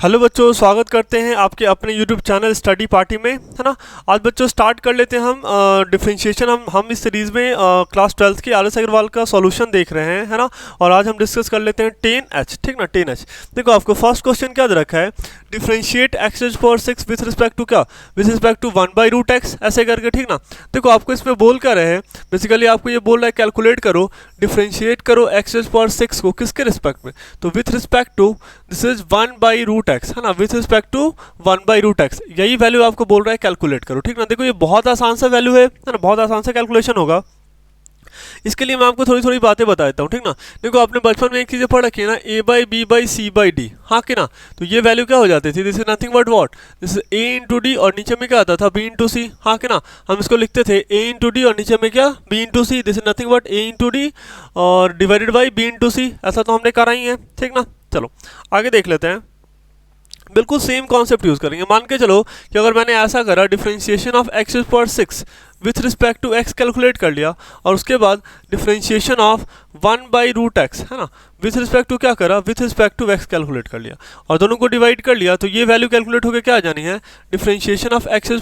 Hello बच्चों, स्वागत करते हैं आपके अपने यूट्यूब चैनल स्टडी पार्टी में, है ना। आज बच्चों स्टार्ट कर लेते हैं हम डिफरेंशिएशन। हम इस सीरीज़ में क्लास 12 की आर.एस. अग्रवाल का सॉल्यूशन देख रहे हैं, है ना। और आज हम डिस्कस कर लेते हैं 10H, ठीक ना। 10H देखो, आपको फर्स्ट क्वेश्चन क्या दे रखा है, differentiate x⁴ with respect to क्या, विथ रिस्पेक्ट टू 1/√x ऐसे करके, ठीक ना। देखो आपको इसमें बोल क्या रहे हैं, बेसिकली आपको ये बोल रहा है कैलकुलेट करो, डिफरेंशिएट करो x⁴ को किसके रिस्पेक्ट में, तो with respect to this is 1/√x, है ना, विथ रिस्पेक्ट टू 1/√x। यही वैल्यू आपको बोल रहा है कैलकुलेट करो, ठीक ना। देखो ये बहुत आसान सा वैल्यू है ना, बहुत आसान सा कैलकुलेशन होगा। इसके लिए मैं आपको थोड़ी थोड़ी बातें बता देता हूँ, ठीक ना। देखो आपने बचपन में एक चीज़ पढ़ रखी है ना, a/b/c/d, हाँ कि ना। तो ये वैल्यू क्या हो जाती थी, this is nothing but what, this is a × d और नीचे में क्या आता था, b × c, हाँ कि ना। हम इसको लिखते थे a × d और नीचे में क्या, b × c, this is nothing but a × d और डिवाइडेड बाई b × c। ऐसा तो हमने करा ही है, ठीक ना। चलो आगे देख लेते हैं। बिल्कुल सेम कॉन्सेप्ट यूज करेंगे। मान के चलो कि अगर मैंने ऐसा करा, differentiation of x⁴ with respect to x calculate कर लिया, और उसके बाद डिफरेंशिएशन ऑफ 1/√x, है ना, विथ रिस्पेक्ट टू क्या करा, with respect to x calculate कर लिया, और दोनों को डिवाइड कर लिया, तो ये वैल्यू कैलकुलेट होकर क्या आ जानी है, differentiation of x⁴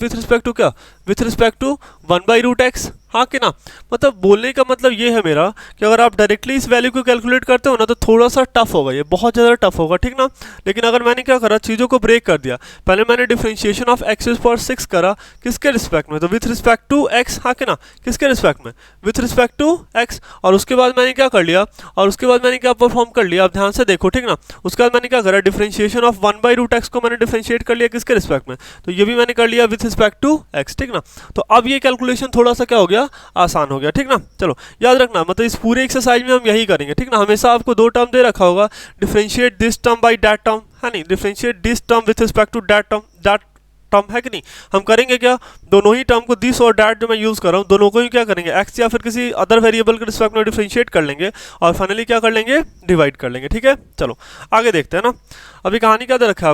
with respect to क्या, विथ रिस्पेक्ट टू 1/√x, हाँ कि ना। मतलब बोलने का मतलब ये है मेरा कि अगर आप डायरेक्टली इस वैल्यू को कैलकुलेट करते हो ना, तो थोड़ा सा टफ होगा, ये बहुत ज़्यादा टफ होगा, ठीक ना। लेकिन अगर मैंने क्या करा, चीज़ों को ब्रेक कर दिया, पहले मैंने डिफरेंशिएशन ऑफ x⁴ करा किसके रिस्पेक्ट में, तो विथ रिस्पेक्ट टू x, हाँ कि ना, किसके रिस्पेक्ट में, विथ रिस्पेक्ट टू x। और उसके बाद मैंने क्या कर लिया, और उसके बाद मैंने क्या परफॉर्म कर लिया, आप ध्यान से देखो, ठीक ना। उसके बाद मैंने क्या करा, डिफरेंशिएशन ऑफ 1/√x को मैंने डिफरेंशिएट कर लिया किसके रिस्पेक्ट में, तो ये भी मैंने कर लिया विथ रिस्पेक्ट टू x, ठीक ना। तो अब ये कैलकुलेशन थोड़ा सा क्या हो गया, आसान हो गया, ठीक ना। चलो याद रखना, मतलब इस पूरे एक्सरसाइज में हम यही करेंगे, ठीक ना। हमेशा आपको दो टर्म दे रखा होगा, differentiate this term by that term, है नहीं, differentiate this term with respect to that term, है कि नहीं। हम करेंगे क्या, दोनों ही टर्म को, दिस और डैट जो मैं यूज़ कर रहा हूँ, दोनों को ही क्या करेंगे, एक्स या फिर किसी अदर वेरिएबल के रिस्पेक्ट में डिफरेंशिएट कर लेंगे, और फाइनली क्या कर लेंगे, डिवाइड कर लेंगे, ठीक है। चलो आगे देखते हैं ना। अभी कहानी क्या दे रखा है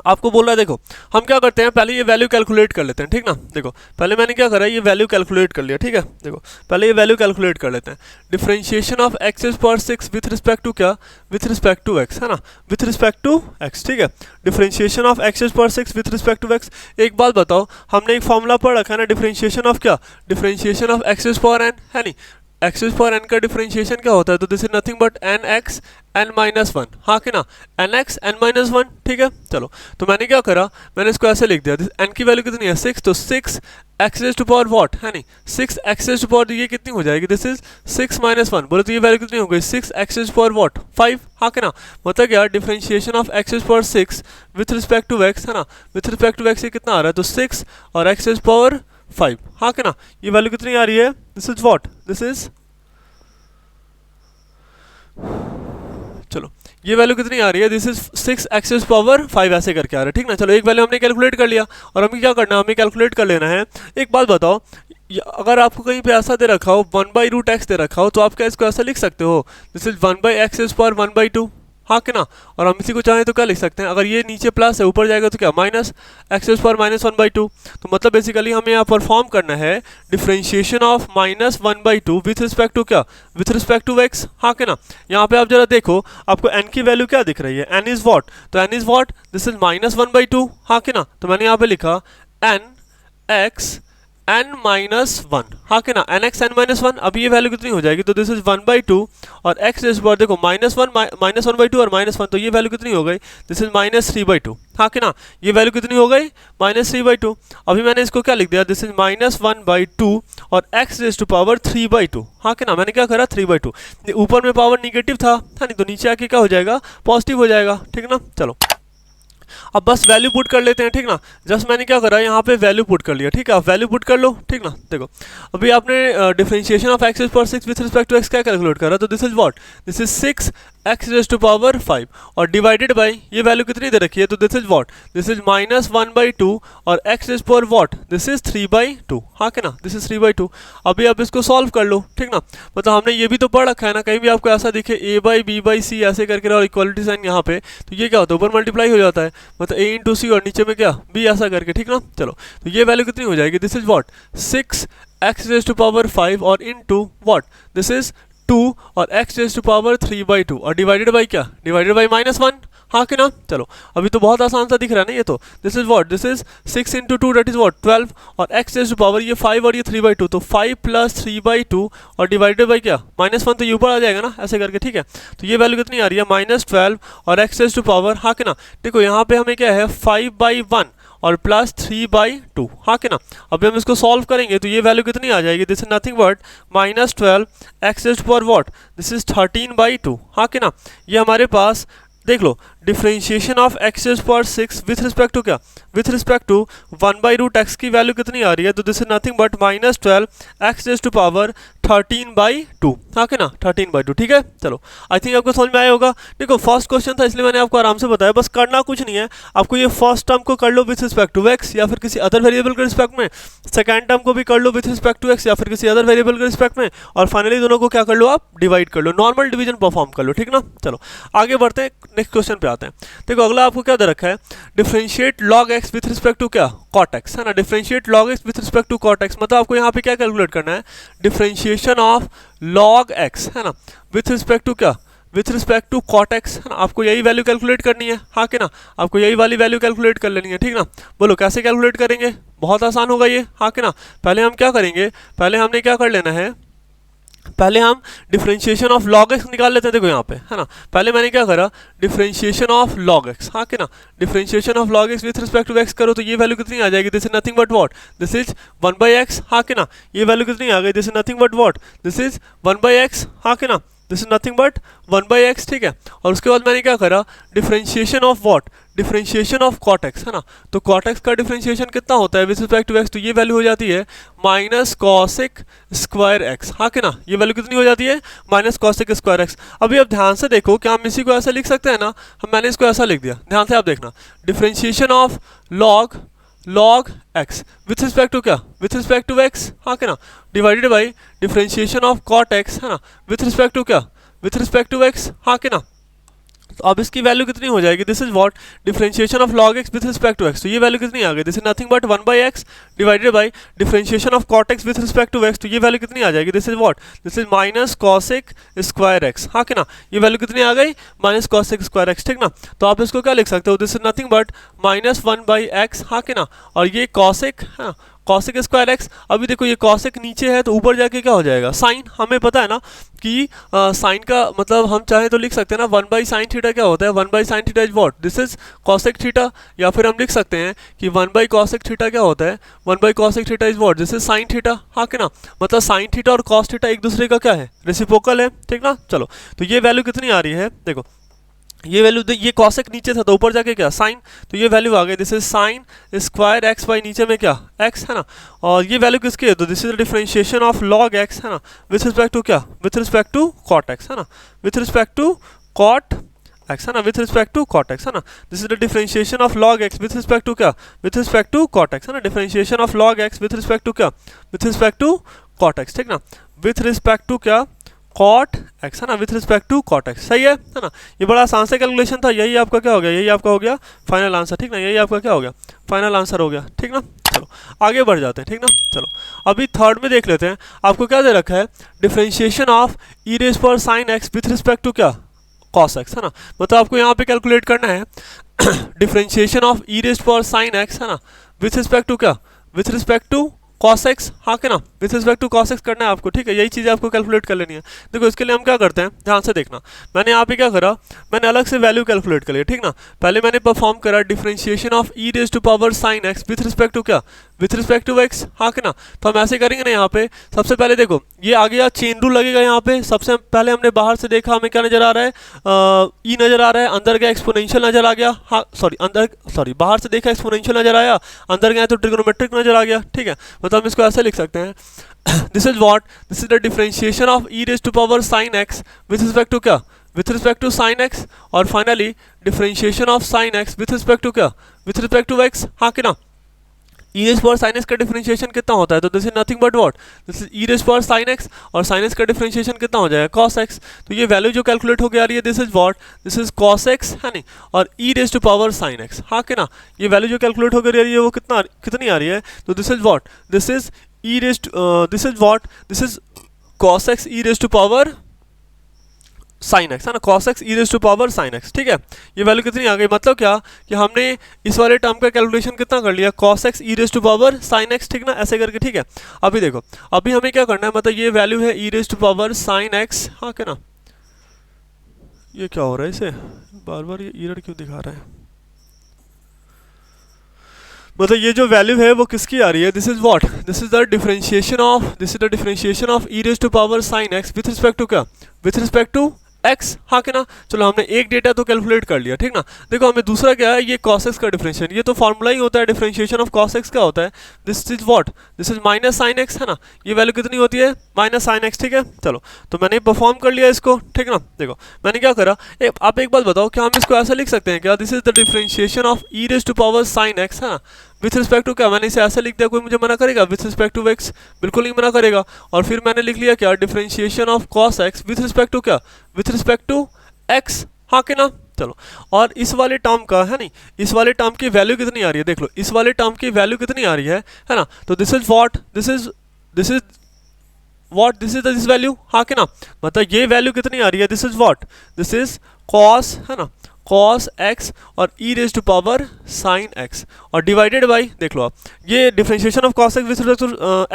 आपको बोल रहा है, देखो हम क्या करते हैं, पहले ये वैल्यू कैलकुलेट कर लेते हैं, ठीक ना। देखो पहले मैंने क्या करा, ये वैल्यू कैलकुलेट कर लिया, ठीक है। देखो पहले ये वैल्यू कैलकुलेट कर लेते हैं, differentiation of x⁴ with respect to क्या, विथ रिस्पेक्ट टू x, है ना, विथ रिस्पेक्ट टू x, ठीक है। Differentiation of x⁴ with respect to x। एक बात बताओ, हमने एक फॉर्मूला पढ़ रखा है ना, डिफरेंशिएशन ऑफ क्या, डिफरेंशिएशन ऑफ x⁴n, है नहीं, x⁴n का डिफरेंशिएशन क्या होता है, तो this is nothing but nx n-1, हाँ कि ना, nx n-1, ठीक है। चलो तो मैंने क्या करा, मैंने इसको ऐसे लिख दिया, n की वैल्यू कितनी है 6, तो 6x⁴ व्हाट, है नहीं, 6x⁴ ये कितनी हो जाएगी, दिस इज 6 - 1, बोले तो ये वैल्यू कितनी हो गई, 6x⁴ व्हाट 5, हाँ कि ना। मतलब क्या, differentiation of x⁴ with respect to x, है ना, विथ रिस्पेक्ट टू x ये कितना आ रहा है, तो 6 और x⁴ 5, हाँ कि ना। ये वैल्यू कितनी आ रही है, this is what, this is, चलो ये वैल्यू कितनी आ रही है, दिस इज 6x⁵ 5 ऐसे करके आ रहा है, ठीक ना। चलो एक वैल्यू हमने कैलकुलेट कर लिया, और हमें क्या करना है, हमें कैलकुलेट कर लेना है। एक बात बताओ, अगर आपको कहीं पे ऐसा दे रखा हो 1/√x दे रखा हो, तो आप क्या इसको ऐसा लिख सकते हो, दिस इज 1/x⁴ 1/2, हाँ कि ना। और हम इसी को चाहें तो क्या लिख सकते हैं, अगर ये नीचे प्लस है ऊपर जाएगा तो क्या, -x⁴ -1/2। तो मतलब बेसिकली हमें यहाँ परफॉर्म करना है differentiation of -1/2 with respect to क्या, विथ रिस्पेक्ट टू x, हाँ कि ना। यहाँ पे आप जरा देखो, आपको n की वैल्यू क्या दिख रही है, n इज व्हाट, तो n is what, this is -1/2, हाँ कि ना। तो मैंने यहाँ पे लिखा nx n-1, हाँ कि ना, nx n-1। अब ये वैल्यू कितनी हो जाएगी, तो दिस इज 1/2, और x⁴ देखो -1/2 और -1, तो ये वैल्यू कितनी हो गई, दिस इज -3/2, हाँ कि ना। ये वैल्यू कितनी हो गई, -3/2। अभी मैंने इसको क्या लिख दिया, दिस इज -1/2 और x⁻³ 3/2, हाँ कि ना। मैंने क्या करा, 3/2, ऊपर में पावर निगेटिव था, है नहीं, तो नीचे आके क्या हो जाएगा, पॉजिटिव हो जाएगा, ठीक ना। चलो अब बस वैल्यू पुट कर लेते हैं, ठीक ना। जस्ट मैंने क्या करा, यहाँ पे वैल्यू पुट कर लिया, ठीक है। आप वैल्यू पुट कर लो, ठीक ना। देखो अभी आपने differentiation of x⁴ with respect to x क्या कैलकुलेट करा, तो this is what, this is 6x⁻⁵ और डिवाइडेड बाई ये वैल्यू कितनी दे रखी है, तो this is what, this is -1/2 और x⁴ व्हाट, दिस इज 3/2, हाँ कि ना, दिस इज 3/2। अभी आप इसको सॉल्व कर लो, ठीक ना। मतलब हमने ये भी तो पढ़ रखा है ना, कहीं भी आपको ऐसा दिखे a/b/c ऐसे करके और इक्वलिटी साइन यहाँ पे, तो ये क्या होता है, ऊपर मल्टीप्लाई हो जाता है, मतलब a × c और नीचे में क्या, b ऐसा करके, ठीक ना। चलो तो ये वैल्यू कितनी हो जाएगी, दिस इज व्हाट, 6x⁻⁵ और इनटू व्हाट, दिस इज 2 और x⁻³ 3/2 और डिवाइडेड बाई क्या, डिवाइडेड बाई -1, हाँ कि ना। चलो अभी तो बहुत आसान सा दिख रहा है ना ये तो। This is what, this is 6 into 2 that is what 12 और x रेज़ टू पावर ये 5 और ये 3/2 तो 5 प्लस 3/2 और डिवाइडेड बाई क्या -1 तो ये ऊपर आ जाएगा ना ऐसे करके, ठीक है। तो ये वैल्यू कितनी आ रही है -12 और x रेज़ टू पावर, हाँ कि ना। देखो यहाँ पे हमें क्या है 5/1 और प्लस 3/2, हाँ कि ना। अभी हम इसको सॉल्व करेंगे तो ये वैल्यू कितनी आ जाएगी, this is nothing but -12 x raise to power what, this is 13/2, हाँ कि ना। ये हमारे पास देख लो differentiation of x raise power 6 with respect to क्या, विथ रिस्पेक्ट टू 1/√x की वैल्यू कितनी आ रही है, तो this is nothing but -12 x raise to power 13/2, हाँ कि ना 13/2, ठीक है। चलो आई थिंक आपको समझ में आया होगा। देखो फर्स्ट क्वेश्चन था इसलिए मैंने आपको आराम से बताया, बस करना कुछ नहीं है आपको, ये फर्स्ट टर्म को कर लो विथ रिस्पेक्ट टू x या फिर किसी अदर वेरिएबल के रिस्पेक्ट में, सेकंड टर्म को भी कर लो विथ रिस्पेक्ट टू x या फिर किसी अदर वेरिएबल के रिस्पेक्ट में, और फाइनली दोनों को क्या कर लो आप डिवाइड कर लो, नॉर्मल डिवीजन परफॉर्म कर लो, ठीक ना। चलो आगे बढ़ते हैं, नेक्स्ट क्वेश्चन पे आते हैं। देखो अगला आपको क्या दे रखा है, differentiate log x with respect to क्या cot x, है ना। Differentiate log x with respect to cot x मतलब आपको यहाँ पे क्या कैलकुलेट करना है, डिफरेंशिएशन ऑफ log x, है ना, विथ रिस्पेक्ट टू क्या, with respect to cot x, है ना। आपको यही वैल्यू कैलकुलेट करनी है, हाँ कि ना, आपको यही वाली वैल्यू कैलकुलेट कर लेनी है, ठीक ना। बोलो कैसे कैलकुलेट करेंगे, बहुत आसान होगा ये, हाँ कि ना। पहले हम क्या करेंगे, पहले हमने क्या कर लेना है, पहले हम डिफरेंशिएशन ऑफ log x निकाल लेते हैं। देखो यहाँ पे, है ना, पहले मैंने क्या करा डिफरेंशिएशन ऑफ log x, हाँ कि ना। Differentiation of log x with respect to x करो तो ये वैल्यू कितनी आ जाएगी, this is nothing but what, this is 1/x, हाँ कि ना। ये वैल्यू कितनी आ गई, this is nothing but what, this is 1/x, हाँ कि ना। This is nothing but 1/x, ठीक है। और उसके बाद मैंने क्या करा differentiation of what, differentiation of cot x, है ना। तो cot x का डिफरेंशिएशन कितना होता है विथ रिस्पेक्ट टू x, तो ये वैल्यू हो जाती है -cosec स्क्वायर x, हाँ कि ना। ये वैल्यू कितनी हो जाती है -cosec स्क्वायर x। अभी आप ध्यान से देखो क्या हम इसी को ऐसा लिख सकते हैं ना, मैंने इसको ऐसा लिख दिया, ध्यान से आप देखना, differentiation of log x with respect to क्या, विथ रिस्पेक्ट टू x, हाँ कि ना, divided by differentiation of cot x, है ना, विथ रिस्पेक्ट टू क्या, विथ रिस्पेक्ट टू x, हाँ कि ना। तो अब इसकी वैल्यू कितनी हो जाएगी, this is what differentiation of log x with respect to x, तो ये वैल्यू कितनी आ गई, this is nothing but 1/x divided by differentiation of cot x with respect to x, तो ये वैल्यू कितनी आ जाएगी, this is what, this is -cosec square x, हाँ कि ना। ये वैल्यू कितनी आ गई -cosec स्क्वायर x, ठीक ना। तो आप इसको क्या लिख सकते हो, this is nothing but -1/x, हाँ कि ना, और ये cosec, हाँ cosec स्क्वायर x। अभी देखो ये cosec नीचे है तो ऊपर जाके क्या हो जाएगा साइन, हमें पता है ना कि साइन का मतलब हम चाहे तो लिख सकते हैं ना 1/sin थीटा क्या होता है, 1/sin theta is what, this is cosec theta, या फिर हम लिख सकते हैं कि 1/cosec थीटा क्या होता है, 1/cosec theta is what, this is sin theta, हाँ कि ना। मतलब sin थीटा और cos थीटा एक दूसरे का क्या है, रेसिप्रोकल है, ठीक ना। चलो तो ये वैल्यू कितनी आ रही है, देखो ये वैल्यू, ये cosec नीचे था तो ऊपर जाके क्या साइन, तो ये वैल्यू आ गई, this is sine square x by नीचे में क्या x, है ना। और ये वैल्यू किसकी है, तो this is differentiation of log x, है ना, विथ रिस्पेक्ट टू क्या, with respect to cot x, है ना, with respect to cot x, है ना, with respect to cot x, है ना। This is the differentiation of log x with respect to क्या, with respect to cot x, है ना। Differentiation of log x with respect to क्या, with respect to cot x, ठीक ना, with respect to क्या cot x, है ना, with respect to cot x, सही है ना। ये बड़ा आसान से कैलकुलेशन था, यही आपका क्या हो गया, यही आपका हो गया फाइनल आंसर, ठीक ना, यही आपका क्या हो गया फाइनल आंसर हो गया, ठीक ना। चलो आगे बढ़ जाते हैं, ठीक ना। चलो अभी थर्ड में देख लेते हैं, आपको क्या दे रखा है differentiation of e raise power sin x with respect to क्या cos x, है ना। मतलब आपको यहाँ पे कैलकुलेट करना है differentiation of e raise power sin x, है ना, विथ रिस्पेक्ट टू क्या, with respect to cos x, हाँ कि ना, with respect to cos x करना है आपको, ठीक है। यही चीज़ आपको कैलकुलेट कर लेनी है। देखो इसके लिए हम क्या करते हैं, ध्यान से देखना, मैंने यहाँ पे क्या करा, मैंने अलग से वैल्यू कैलकुलेट कर लिया, ठीक ना। पहले मैंने परफॉर्म करा differentiation of e raise to power sin x with respect to क्या, विथ रिस्पेक्ट टू x, हाँ कि ना। तो हम ऐसे करेंगे ना, यहाँ पे सबसे पहले देखो ये आ गया चेन रूल लगेगा, यहाँ पे सबसे पहले हमने बाहर से देखा, हमें क्या नजर आ रहा है, e नजर आ रहा है, अंदर गया एक्सपोनेंशियल नजर आ गया, हाँ सॉरी बाहर से देखा एक्सपोनेंशियल नजर आया, अंदर गया तो ट्रिग्नोमेट्रिक नजर आ गया, ठीक है। मतलब हम इसको ऐसे लिख सकते हैं this is what, this is the differentiation of e raise to power sin x with respect to क्या, with respect to sin x, और finally differentiation of sin x with respect to क्या, विथ रिस्पेक्ट टू x, हाँ कि ना। e raise power sin x का differentiation कितना होता है, तो this is nothing but what, this is e raise power sin x, और sin x का डिफरेंशिएशन कितना हो जाएगा cos x। तो ये वैल्यू जो कैलकुलेट होकर आ रही है, this is what, this is cos x, है नहीं, और e raise to power sin x, हाँ कि ना। ये वैल्यू जो कैलकुलेट होकर आ रही है वो कितनी आ रही है, तो this is what, this is e raise to this is what, this is cos x e raise to power sine x है ना, cos x e raise to power sine x, ठीक है। ये वैल्यू कितनी आ गई, मतलब क्या कि हमने इस वाले टर्म का कैलकुलेशन कितना कर लिया, cos x e raise to power sine x, ठीक ना, ऐसे करके, ठीक है। अभी देखो, अभी हमें क्या करना है, मतलब ये वैल्यू है e raise to power sine x, हाँ क्या ना, ये क्या हो रहा है इसे बार बार ये एरर क्यों दिखा रहा है, मतलब ये जो वैल्यू है वो किसकी आ रही है, this is what, this is the differentiation of e raise to power sine x with respect to क्या, विथ रिस्पेक्ट टू एक्स, हाँ कि ना। चलो हमने एक डेटा तो कैलकुलेट कर लिया, ठीक ना। देखो हमें दूसरा क्या है, ये cos x का डिफरेंशिएशन, ये तो फॉर्मूला ही होता है डिफरेंशिएशन ऑफ cos x, क्या होता है, this is what, this is minus sign x, है ना। ये वैल्यू कितनी होती है, माइनस साइन एक्स, ठीक है। चलो तो मैंने परफॉर्म कर लिया इसको, ठीक ना। देखो मैंने क्या करा, आप एक बात बताओ, क्या हम इसको ऐसा लिख सकते हैं क्या, this is the differentiation of e raise to power sine x, है ना, विथ रिस्पेक्ट टू क्या, मैंने इसे ऐसा लिख दिया, कोई मुझे मना करेगा, विथ रिस्पेक्ट टू एक्स, बिल्कुल नहीं मना करेगा। और फिर मैंने लिख लिया क्या, differentiation of cos x with respect to क्या, विथ रिस्पेक्ट टू x, हाँ कि ना। चलो और इस वाले टर्म का है नहीं, इस वाले टर्म की वैल्यू कितनी आ रही है, देख लो इस वाले टर्म की वैल्यू कितनी आ रही है ना। तो this is what, this is what, this is this value, हाँ कि ना, मतलब ये वैल्यू कितनी आ रही है, this is what, this is cos, है ना, cos x और e raise to power sin x और डिवाइडेड बाई, देख लो आप, ये differentiation of cos x with respect to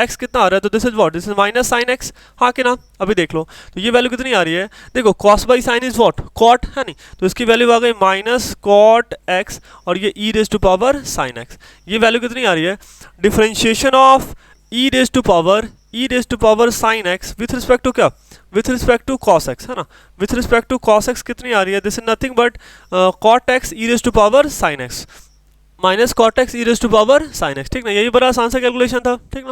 x कितना आ रहा है, तो this is what, this is minus sin x, हाँ कि ना। अभी देख लो तो ये वैल्यू कितनी आ रही है, देखो cos by sin is what, cot, है नहीं, तो इसकी वैल्यू आ गई माइनस cot x और ये e raise to power sin x, ये वैल्यू कितनी आ रही है, differentiation of e raise to power sin x with respect to क्या, with respect to cos x, है ना, with respect to cos x कितनी आ रही है, this is nothing but cot x e raise to power sin x minus cot x e raise to power sin x, ठीक ना। यही बड़ा आसान सा कैलकुलेशन था, ठीक ना।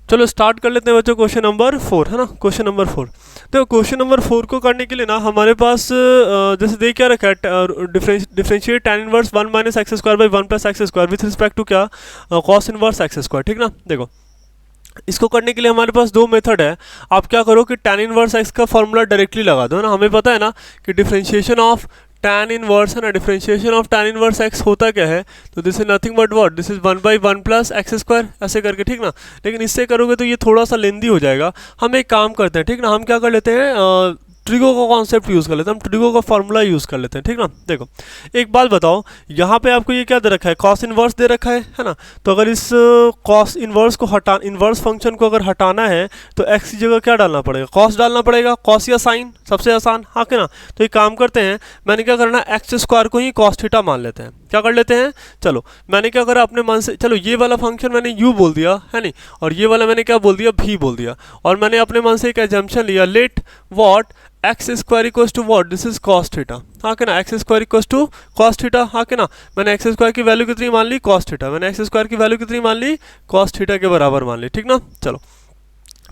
चलो स्टार्ट कर लेते हैं बच्चों, क्वेश्चन नंबर 4, है ना, क्वेश्चन नंबर 4। देखो क्वेश्चन नंबर 4 को करने के लिए ना हमारे पास जैसे देख क्या रखा है, differentiate tan inverse 1 minus x square by 1 plus x square with respect to क्या, cos इनवर्स एक्स स्क्वायर, ठीक ना। देखो इसको करने के लिए हमारे पास दो मेथड है, आप क्या करो कि tan इनवर्स x का फॉर्मूला डायरेक्टली लगा दो ना, हमें पता है ना कि डिफरेंशिएशन ऑफ tan इनवर्स, है ना, differentiation of tan inverse x होता क्या है, तो this is nothing but what, this is 1 by 1 plus x square, ऐसे करके, ठीक ना। लेकिन इससे करोगे तो ये थोड़ा सा लेंदी हो जाएगा, हम एक काम करते हैं, ठीक ना, हम क्या कर लेते हैं, ट्रिगो का कॉन्सेप्ट यूज़ कर लेते हैं, हम ट्रिगो का फॉर्मूला यूज़ कर लेते हैं, ठीक ना। देखो एक बात बताओ, यहाँ पे आपको ये क्या दे रखा है, cos इनवर्स दे रखा है ना, तो अगर इस cos इनवर्स को इनवर्स फंक्शन को अगर हटाना है तो x की जगह क्या डालना पड़ेगा, cos डालना पड़ेगा, cos या sin, सबसे आसान, हाँ कि ना। तो एक काम करते हैं, मैंने क्या करना है, एक्स स्क्वायर को ही cos थीटा मान लेते हैं, क्या कर लेते हैं, चलो मैंने क्या करा अपने मन से, चलो ये वाला फंक्शन मैंने u बोल दिया, है नहीं, और ये वाला मैंने क्या बोल दिया, v बोल दिया, और मैंने अपने मन से एक एजम्पशन लिया, let what x square equals to what, this is cos theta, हाँ कि ना, x square equals to cos theta, हाँ कि ना। मैंने एक्स स्क्वायर की वैल्यू कितनी मान ली, cos थीटा, मैंने एक्स स्क्वायर की वैल्यू कितनी मान ली, cos थीटा के बराबर मान ली, ठीक ना। चलो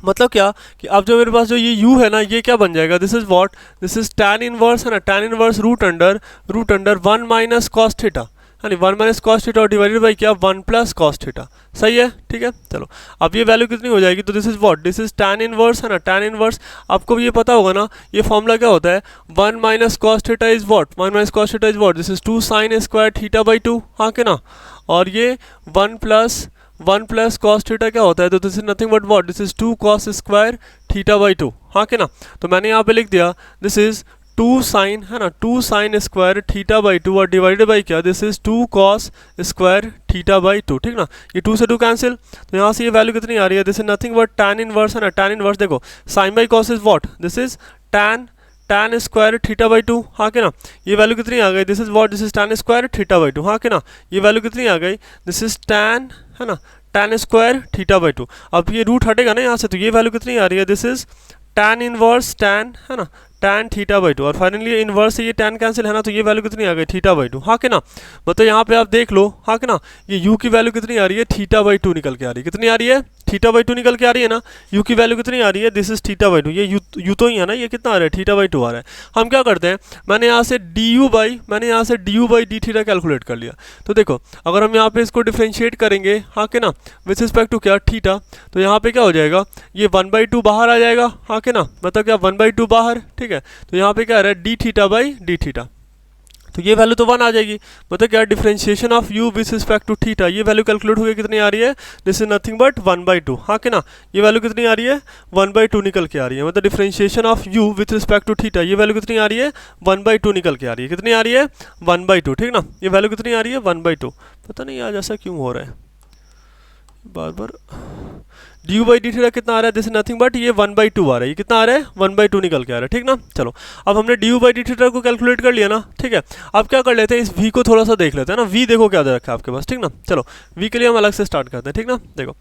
मतलब क्या कि अब जो मेरे पास जो ये u है ना, ये क्या बन जाएगा, this is what, this is tan inverse, है ना, tan inverse root under 1 minus cos theta, है नहीं, 1 माइनस cos थीटा और डिवाइडेड बाई क्या, 1 प्लस cos थीटा, सही है, ठीक है। चलो अब ये वैल्यू कितनी हो जाएगी, तो this is what, this is tan inverse, है ना, tan इनवर्स, आपको ये पता होगा ना ये फॉर्मूला क्या होता है, 1 minus cos theta is what, 1 minus cos theta is what, this is 2 sin square theta by 2, हाँ कि ना, और ये 1 प्लस cos थीटा क्या होता है, तो this is nothing but what, this is 2 cos square theta by 2, हाँ कि ना। तो मैंने यहाँ पे लिख दिया दिस इज 2 sin, है ना, 2 sin स्क्वायर थीटा बाई 2 और डिवाइडेड बाई क्या, this is 2 cos square theta by 2, ठीक ना। ये 2 से 2 कैंसिल, तो यहाँ से ये वैल्यू कितनी आ रही है, this is nothing but tan inverse, है ना, tan इनवर्स, देखो sin by cos is what, this is tan square theta by 2, हाँ कि ना। ये वैल्यू कितनी आ गई, this is what, this is tan square theta by 2, हाँ कि ना। ये वैल्यू कितनी आ गई, दिस इज tan, है ना, tan स्क्वायर थीटा बाई 2, अब ये रूट हटेगा ना यहाँ से, तो ये वैल्यू कितनी आ रही है, this is tan inverse tan, है ना, tan थीटा बाई 2 और फाइनली ये इनवर्स से ये tan कैंसिल है ना, तो ये वैल्यू कितनी आ गई, थीटा बाई 2, हाँ कि ना। मतलब यहाँ पे आप देख लो, हाँ कि ना, ये u की वैल्यू कितनी आ रही है, थीटा बाई 2 निकल के आ रही है, कितनी आ रही है, थीटा बाई 2 निकल के आ रही है ना। u की वैल्यू कितनी आ रही है, दिस इज थीटा बाई 2, ये u तो ही है ना, ये कितना आ रहा है, थीटा बाई 2 आ रहा है। हम क्या करते हैं, मैंने यहाँ से du by d theta calculate कर लिया। तो देखो अगर हम यहाँ पे इसको डिफ्रेंशिएट करेंगे, हाँ कि ना, विथ रिस्पेक्ट टू क्या, थीटा, तो यहाँ पे क्या हो जाएगा, ये 1/2 बाहर आ जाएगा, हाँ कि ना, मतलब क्या 1/2 बाहर, ठीक है। तो यहाँ पे क्या आ रहा है, d theta by d theta, तो ये वैल्यू तो 1 आ जाएगी। मतलब क्या, differentiation of u with respect to theta, ये वैल्यू कैलकुलेट हो गई, कितनी आ रही है, दिस इज नथिंग बट 1/2। हाँ कि ना, ये वैल्यू कितनी आ रही है, 1/2 निकल के आ रही है। मतलब differentiation of u with respect to theta, ये वैल्यू कितनी आ रही है, 1/2 निकल के आ रही है। कितनी आ रही है, 1/2, ठीक ना। ये वैल्यू कितनी आ रही है, 1/2। पता नहीं आज ऐसा क्यों हो रहा है बार बार। डी बाई डी थीटा कितना आ रहा है, दिस इज नथिंग बट ये 1/2 आ रहा है। ये कितना आ रहा है, 1/2 निकल के आ रहा है, ठीक ना। चलो अब हमने डी बाई डी थीटा को कैलकुलेट कर लिया ना, ठीक है। अब क्या कर लेते हैं, इस v को थोड़ा सा देख लेते हैं ना। v देखो क्या दे रखा है आपके पास, ठीक ना। चलो v के लिए हम अलग से स्टार्ट करते हैं, ठीक ना। देखो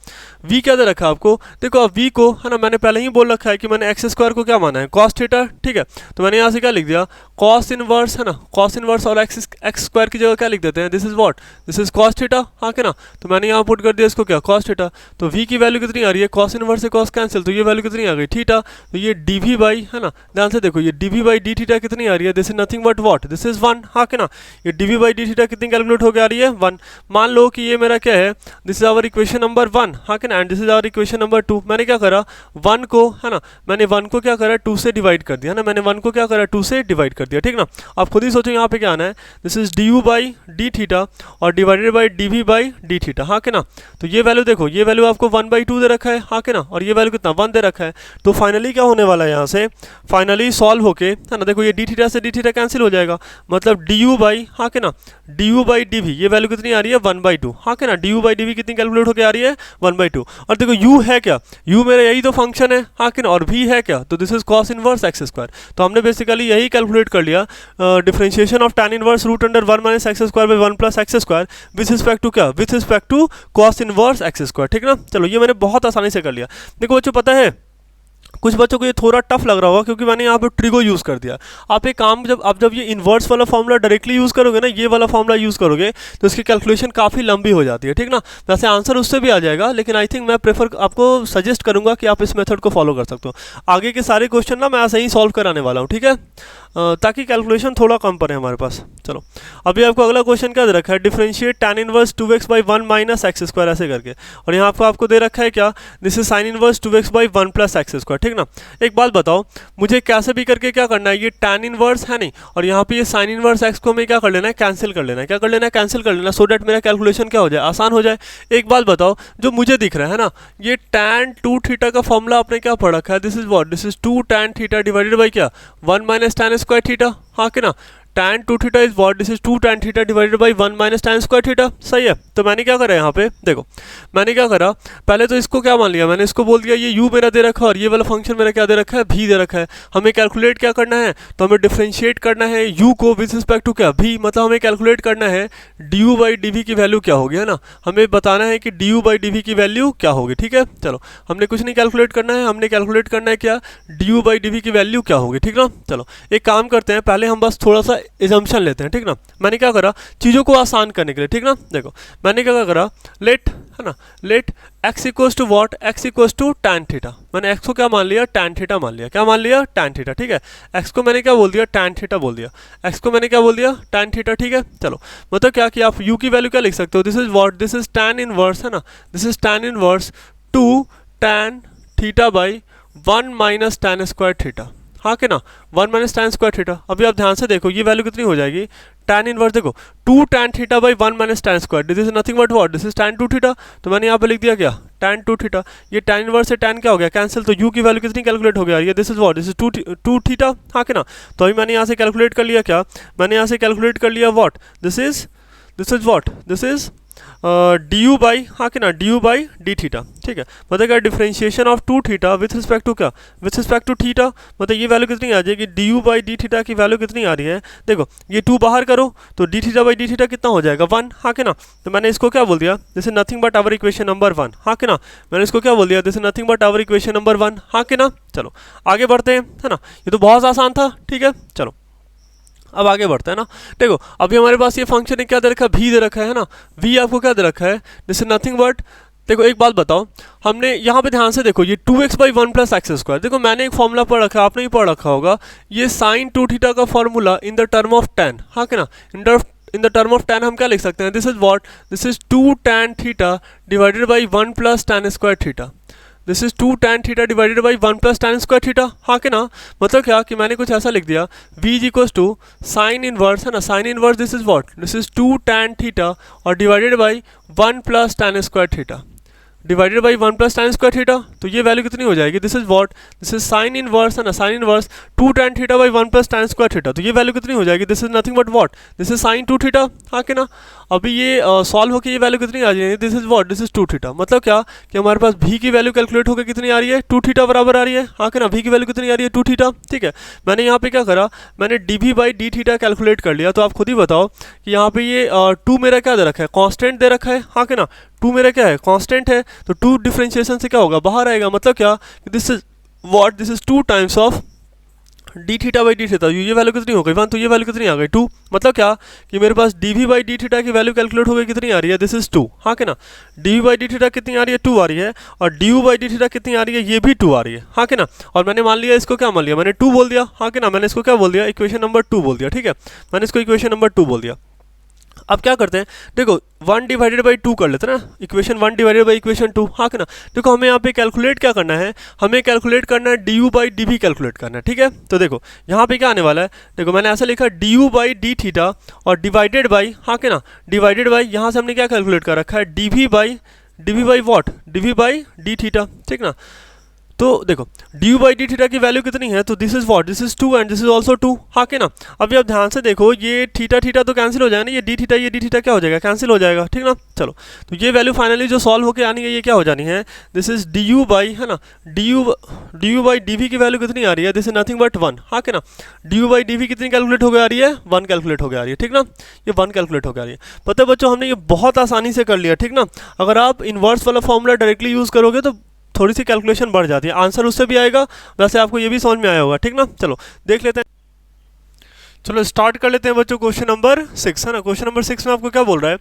v क्या दे रखा है आपको, देखो अब v को है ना, मैंने पहले ही बोल रखा है कि मैंने एक्स स्क्वायर को क्या माना है, कॉस थीटा, ठीक है। तो मैंने यहाँ से क्या लिख दिया, कॉस इनवर्स है ना, कॉस इनवर्स और एक्स स्क्वायर की जगह क्या लिख देते हैं, this is what, this is cos theta. हाँ कि ना, तो मैंने यहाँ पुट कर दिया इसको क्या, कॉस थीटा। तो v की वैल्यू कितनी आ रही है, कॉस इनवर्स से कॉस कैंसिल, तो ये वैल्यू कितनी आ गई, थीटा। तो ये dv बाई, है ना, ध्यान से देखो, ये dv बाई डी थीटा कितनी आ रही है, this is nothing but what, this is 1। हाँ कि ना, ये dv बाई डी थीटा कितनी कैलकुलेट हो के आ रही है, 1। मान लो कि ये मेरा क्या है, this is our equation number 1। हाँ कि ना, and this is our equation number 2। मैंने क्या करा, 1 को, है ना, मैंने 1 को क्या करा, 2 से डिवाइड कर दिया, है ना। मैंने 1 को क्या करा, 2 से डिवाइड कर दिया, ठीक ना। आप खुद ही सोचो यहाँ पे क्या आना है, this is du by d theta और divided by dv by d theta. हाँ कि ना, तो ये वैल्यू देखो, ये वैल्यू आपको 1/2 दे रखा है। हाँ कि ना, और ये वैल्यू कितना, 1 दे रखा है। तो फाइनली क्या होने वाला है यहाँ से, फाइनली सॉल्व होके, है ना, देखो ये डी थीटा से डी थीटा कैंसिल हो जाएगा। मतलब du बाई, हाँ कि ना, du बाई dv, ये वैल्यू कितनी आ रही है, 1/2। हाँ कि ना, du बाई dv कितनी कैलकुलेट होकर आ रही है, 1/2। और देखो u है क्या, u मेरा यही तो फंक्शन है। हाँ कि ना, और v है क्या, तो this is cos inverse x square. तो हमने बेसिकली यही कैलकुलेट कर लिया, differentiation of tan inverse root under 1 minus x square by 1 plus x square with respect to क्या, with respect to cos inverse x square, ठीक ना। चलो ये मैंने बहुत आसानी से कर लिया। देखो बच्चों, पता है कुछ बच्चों को ये थोड़ा टफ लग रहा होगा क्योंकि मैंने यहाँ पे ट्रिगो यूज़ कर दिया। आप एक काम, जब ये इन्वर्स वाला फॉर्मूला डायरेक्टली यूज़ करोगे ना, ये वाला फॉर्मूला यूज़ करोगे, तो इसकी कैलकुलेशन काफ़ी लंबी हो जाती है, ठीक ना। वैसे आंसर उससे भी आ जाएगा, लेकिन आई थिंक मैं प्रेफर आपको सजेस्ट करूँगा कि आप इस मेथड को फॉलो कर सकते हो। आगे के सारे क्वेश्चन ना मैं ऐसे ही सॉल्व कराने वाला हूँ, ठीक है, ताकि कैलकुलेशन थोड़ा कम पड़े हमारे पास। चलो अभी आपको अगला क्वेश्चन क्या दे रखा है, differentiate tan inverse 2x by 1 minus x square, ऐसे करके। और यहाँ आपको दे रखा है क्या, this is sine inverse 2x by 1 plus x square, ठीक ना। एक बात बताओ, मुझे कैसे भी करके क्या करना है, ये tan इनवर्स है नहीं, और यहाँ पे ये साइन इनवर्स एक्स को हमें क्या कर लेना है, कैंसिल कर लेना है। क्या कर लेना है, कैंसिल कर लेना, सो डैट मेरा कैलकुलेशन क्या हो जाए, आसान हो जाए। एक बात बताओ, जो मुझे दिख रहा है ना, ये tan 2 थीटा का फॉर्मूला आपने क्या पढ़ रखा है, this is what, this is 2 tan theta divided by क्या, 1 माइनस tan स्क्वायर थीटा। हाँ कि ना, tan 2 theta is what, this is 2 tan theta divided by 1 minus tan square theta, सही है। तो मैंने क्या करा यहाँ पे, देखो मैंने क्या करा, पहले तो इसको क्या मान लिया, मैंने इसको बोल दिया ये u मेरा दे रखा है और ये वाला फंक्शन मेरा क्या दे रखा है, v दे रखा है। हमें कैलकुलेट क्या करना है, तो हमें डिफरेंशिएट करना है u को विद रिस्पेक्ट टू क्या, v। मतलब हमें कैलकुलेट करना है du बाई dv की वैल्यू क्या होगी, है ना। हमें बताना है कि du बाई dv की वैल्यू क्या होगी, ठीक है। चलो हमने कुछ नहीं कैलकुलेट करना है, हमने कैलकुलेट करना है क्या, du बाई dv की वैल्यू क्या होगी, ठीक ना। चलो एक काम करते हैं, पहले हम बस थोड़ा सा एजम्पशन लेते हैं, ठीक ना। मैंने क्या करा, चीज़ों को आसान करने के लिए, ठीक ना। देखो मैंने क्या करा, लेट, है ना, let x equals to what, x equals to tan theta. मैंने x को क्या मान लिया, tan थीटा मान लिया। क्या मान लिया, tan थीटा, ठीक है। x को मैंने क्या बोल दिया, tan थीटा बोल दिया। x को मैंने क्या बोल दिया, tan थीटा, ठीक है। चलो मतलब क्या कि आप u की वैल्यू क्या लिख सकते हो, this is what, this is tan inverse, है ना, this is tan inverse 2 tan theta by 1 minus tan square theta. हाँ कि ना, 1 माइनस tan स्क्वायर थीटा। अभी आप ध्यान से देखो ये वैल्यू कितनी हो जाएगी, tan इनवर्स देखो 2 tan theta by 1 minus tan square, this is nothing but what, this is tan 2 theta. तो मैंने यहाँ पे लिख दिया क्या, tan 2 थीटा। ये tan इनवर्स से tan क्या हो गया, कैंसिल। तो u की वैल्यू कितनी कैलकुलेट हो गया, ये this is what, this is 2 theta. हाँ कि ना, तो अभी मैंने यहाँ से कैलकुलेट कर लिया क्या, मैंने यहाँ से कैलकुलेट कर लिया what, this is what, this is du by, हाँ कि ना, du बाई डी थीटा, ठीक है। मतलब क्या, differentiation of 2 theta with respect to क्या, विथ रिस्पेक्ट टू थीटा। मतलब ये वैल्यू कितनी आ जाएगी, du बाई डी थीटा की वैल्यू कितनी आ रही है, देखो ये 2 बाहर करो तो D theta by d theta कितना हो जाएगा, 1। हाँ कि ना, तो मैंने इसको क्या बोल दिया, this is nothing but our equation number 1। हाँ कि ना, मैंने इसको क्या बोल दिया, this is nothing but our equation number 1। हाँ कि ना, चलो आगे बढ़ते हैं, है ना। ये तो बहुत आसान था, ठीक है। चलो अब आगे बढ़ते हैं ना। देखो अभी हमारे पास ये फंक्शन क्या दे रखा है, v दे रखा है ना। v आपको क्या दे रखा है, दिस इज नथिंग बट, देखो एक बात बताओ, हमने यहाँ पे ध्यान से देखो ये 2x by 1 plus x square, देखो मैंने एक फॉर्मूला पढ़ रखा है, आपने भी पढ़ रखा होगा, ये साइन 2 थीटा का formula in the term of tan। हाँ कि ना, in the term of tan हम क्या लिख सकते हैं, this is what, this is 2 tan theta divided by 1 plus tan square theta. This is 2 tan theta divided by 1 plus tan square theta, हाँ कि ना। मतलब क्या कि मैंने कुछ ऐसा लिख दिया v is equal to sine inverse, है ना, sine inverse this is what, this is 2 tan theta और divided by 1 plus tan square theta divided by 1 plus tan square theta. तो ये वैल्यू कितनी हो जाएगी, this is what, this is sine inverse, है ना, sine inverse 2 tan theta by 1 plus tan square theta. तो ये वैल्यू कितनी हो जाएगी, this is nothing but what, this is sign 2 theta, हाँ कि ना। अभी ये सॉल्व होकर ये वैल्यू कितनी आ जाएगी, this is what, this is 2 theta. मतलब क्या कि हमारे पास v की वैल्यू कैलकुलेट होकर कितनी आ रही है, 2 थीटा बराबर आ रही है, हाँ कि ना। v की वैल्यू कितनी आ रही है, 2 थीटा, ठीक है। मैंने यहाँ पे क्या करा, मैंने dv by d theta calculate कर लिया। तो आप खुद ही बताओ कि यहाँ पे ये 2 मेरा क्या दे रखा है, कांस्टेंट दे रखा है, हाँ कि ना। 2 मेरा क्या है, कांस्टेंट है, तो 2 डिफरेंशिएशन से क्या होगा, बाहर आएगा। मतलब क्या कि this is what, this is 2 times of d theta by d theta. ये वैल्यू कितनी हो गई 1, तो ये वैल्यू कितनी आ गई 2। मतलब क्या कि मेरे पास d v by d theta की वैल्यू कैलकुलेट हो गई, कितनी आ रही है, दिस इज 2, हाँ कि ना। D v by d theta कितनी आ रही है, 2 आ रही है, और d u by d theta कितनी आ रही है, ये भी 2 आ रही है, हाँ कि ना। और मैंने मान लिया इसको, क्या मान लिया मैंने, 2 बोल दिया, हाँ कि ना। मैंने इसको क्या बोल दिया, इक्वेशन नंबर 2 बोल दिया, ठीक है। मैंने इसको इक्वेशन नंबर 2 बोल दिया। अब क्या करते हैं, देखो 1 डिवाइडेड बाई 2 कर लेते हैं ना, इक्वेशन 1 डिवाइडेड बाई इक्वेशन 2, हाँ कि ना। देखो हमें यहाँ पे कैलकुलेट क्या करना है, हमें कैलकुलेट करना है d u by d v calculate करना है, ठीक है। तो देखो यहाँ पे क्या आने वाला है, देखो मैंने ऐसा लिखा D u by d theta और डिवाइडेड बाई, हाँ कि ना, डिवाइडेड बाई, यहाँ से हमने क्या कैलकुलेट कर रखा है, d v by what, d v by d theta, ठीक ना। तो देखो d u by d theta की वैल्यू कितनी है, तो this is what, this is 2 and this is also 2, हाँ कि ना। अभी आप ध्यान से देखो, ये थीटा थीटा तो कैंसिल हो जाएगा ना, ये डी थीटा क्या हो जाएगा, कैंसिल हो जाएगा, ठीक ना। चलो तो ये वैल्यू फाइनली जो सॉल्व होकर आनी है, ये क्या हो जानी है, this is d u by, है ना, d u by d v की वैल्यू कितनी आ रही है, दिस इज नथिंग बट 1, हाँ कि ना। D u by d v कितनी कैलकुलेट हो गई आ रही है, 1 कैलकुलेट हो गई आ रही है, ठीक ना। ये 1 कैलकुलेट हो गई आ रही है। पता है बच्चों, हमने ये बहुत आसानी से कर लिया, ठीक ना। अगर आप इन्वर्स वाला फॉर्मूला डायरेक्टली यूज़ करोगे तो थोड़ी सी कैलकुलेशन बढ़ जाती है, आंसर उससे भी आएगा। वैसे आपको ये भी समझ में आया होगा, ठीक ना। चलो देख लेते हैं, चलो स्टार्ट कर लेते हैं बच्चों। क्वेश्चन नंबर 6 है ना। क्वेश्चन नंबर 6 में आपको क्या बोल रहा है,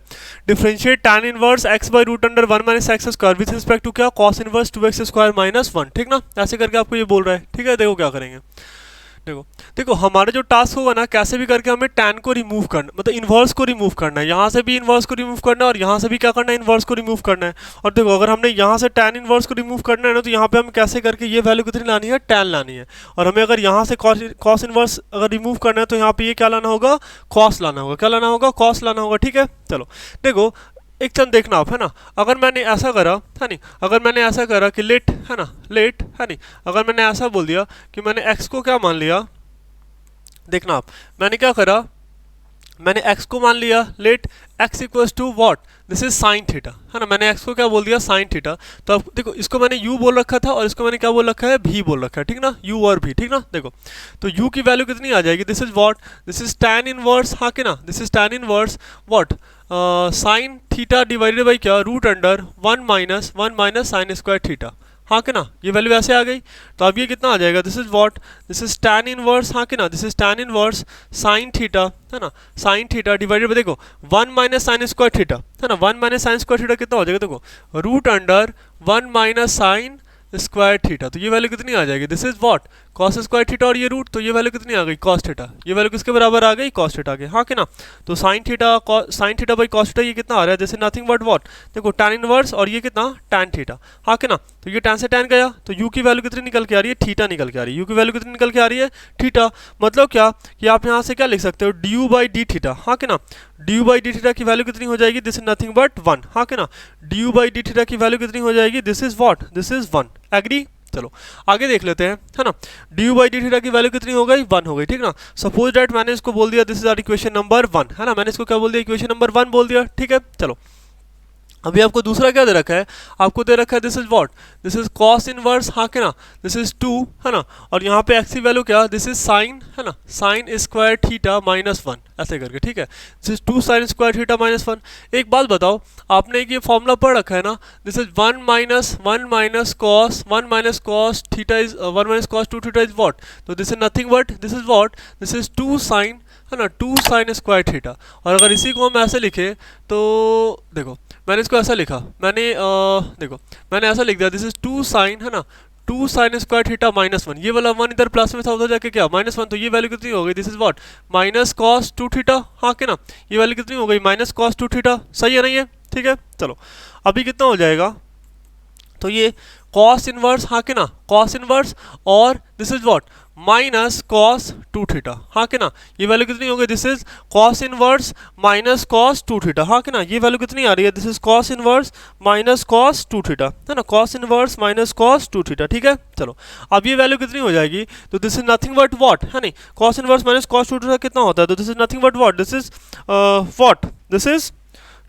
differentiate tan inverse x by root under 1 minus x square with respect to क्या, cos inverse 2x square minus 1, ठीक ना। ऐसे करके आपको ये बोल रहा है, ठीक है। देखो क्या करेंगे, देखो हमारा जो टास्क होगा ना, कैसे भी करके हमें tan को रिमूव करना, मतलब इन्वर्स को रिमूव करना है। यहाँ से भी इन्वर्स को रिमूव करना है और यहाँ से भी क्या करना है, इन्वर्स को रिमूव करना है। और देखो अगर हमने यहाँ से tan इन्वर्स को रिमूव करना है ना, तो यहाँ पे हम कैसे करके ये वैल्यू कितनी लानी है, tan लानी है। और हमें अगर यहाँ से cos इन्वर्स अगर रिमूव करना है, तो यहाँ पे ये क्या लाना होगा, cos लाना होगा, क्या लाना होगा, cos लाना होगा, ठीक है। चलो देखो एक चंद देखना आप, है ना। अगर मैंने ऐसा करा, है नहीं, अगर मैंने ऐसा करा कि लेट, है ना, लेट, है नहीं, अगर मैंने ऐसा बोल दिया कि मैंने x को क्या मान लिया, देखना आप, मैंने क्या करा, मैंने x को मान लिया let x equals to what, this is sine theta, है ना। मैंने x को क्या बोल दिया, साइन थीटा। तो अब देखो इसको मैंने u बोल रखा था और इसको मैंने क्या बोल रखा है, v बोल रखा है, ठीक ना, u और v, ठीक ना। देखो तो u की वैल्यू कितनी आ जाएगी, this is what, this is tan inverse, हाँ कि ना, this is tan inverse what, sine theta divided by क्या, root under 1 minus sine square theta, हाँ कि ना। ये वैल्यू ऐसे आ गई। तो अब ये कितना आ जाएगा, this is what, this is tan inverse, हाँ कि ना, this is tan inverse sine theta, है ना, साइन थीटा डिवाइडेड बाई देखो 1 माइनस साइन स्क्वायर थीटा, है ना। 1 माइनस साइन स्क्वायर थीटा कितना हो जाएगा, देखो root under 1 minus sine square theta. तो ये वैल्यू कितनी आ जाएगी, this is what, cos square theta और ये रूट, तो ये वैल्यू कितनी आ गई, कॉस थीटा। ये वैल्यू किसके बराबर आ गई, कॉस थीटा के, हाँ कि ना। तो sine theta by cos theta ये कितना आ रहा है, जैसे नथिंग बट व्हाट, देखो tan इनवर्स और ये कितना tan थीटा, हाँ कि ना। तो ये tan से tan गया, तो u की वैल्यू कितनी निकल के आ रही है, थीटा निकल के आ रही है। u की वैल्यू कितनी निकल के आ रही है, थीटा। मतलब क्या कि आप यहाँ से क्या लिख सकते हो, du बाई डी थीटा, हाँ कि ना। du बाई डी थीटा की वैल्यू कितनी हो जाएगी, दिस इज नथिंग बट 1, हाँ कि ना। du बाई डी थीटा की वैल्यू कितनी हो जाएगी, this is what, this is 1, agree. चलो आगे देख लेते हैं, है ना। D u by d theta की वैल्यू कितनी हो गई, 1 हो गई, ठीक ना। सपोज दैट मैंने इसको बोल दिया this is our equation number 1, है ना। मैंने इसको क्या बोल दिया, इक्वेशन नंबर 1 बोल दिया, ठीक है। चलो अभी आपको दूसरा क्या दे रखा है, आपको दे रखा है this is what, this is cos inverse, हाँ कि ना, दिस इज 2, है ना। और यहाँ पे एक्स की वैल्यू क्या, दिस इज साइन, है ना, साइन स्क्वायर थीटा माइनस 1, ऐसे करके, ठीक है। This is 2 sign square theta minus 1। एक बात बताओ, आपने एक ये फॉर्मूला पढ़ रखा है ना, this is 1 minus cos theta is 1 minus cos 2 theta is what, तो this is nothing but this is what, this is 2 sine, है ना, 2 साइन स्क्वायर थीटा। और अगर इसी को हम ऐसे लिखे तो देखो मैंने इसको ऐसा लिखा, देखो मैंने ऐसा लिख दिया, दिस इज 2 साइन, है ना, 2 साइन स्क्वायर थीटा माइनस 1। ये वाला 1 इधर प्लस में था, उधर जाके क्या माइनस 1, तो ये वैल्यू कितनी हो गई, this is what, minus cos 2 theta, हाँ कि ना। ये वैल्यू कितनी हो गई, माइनस कॉस 2 थीटा, सही है नहीं है, ठीक है। चलो अभी कितना हो जाएगा, तो ये कॉस इनवर्स, हाँ के ना, कॉस इनवर्स, और this is what minus cos 2 theta, हाँ के ना, ये वैल्यू कितनी होगी, this is cos inverse minus cos 2 theta, हाँ के ना, ये वैल्यू कितनी आ रही है, this is cos inverse minus cos 2 theta, है ना, cos inverse minus cos 2 theta, ठीक है। चलो अब ये वैल्यू कितनी हो जाएगी, तो this is nothing but what, है नहीं, cos inverse minus cos 2 theta कितना होता है, तो this is nothing but what, this is what, this is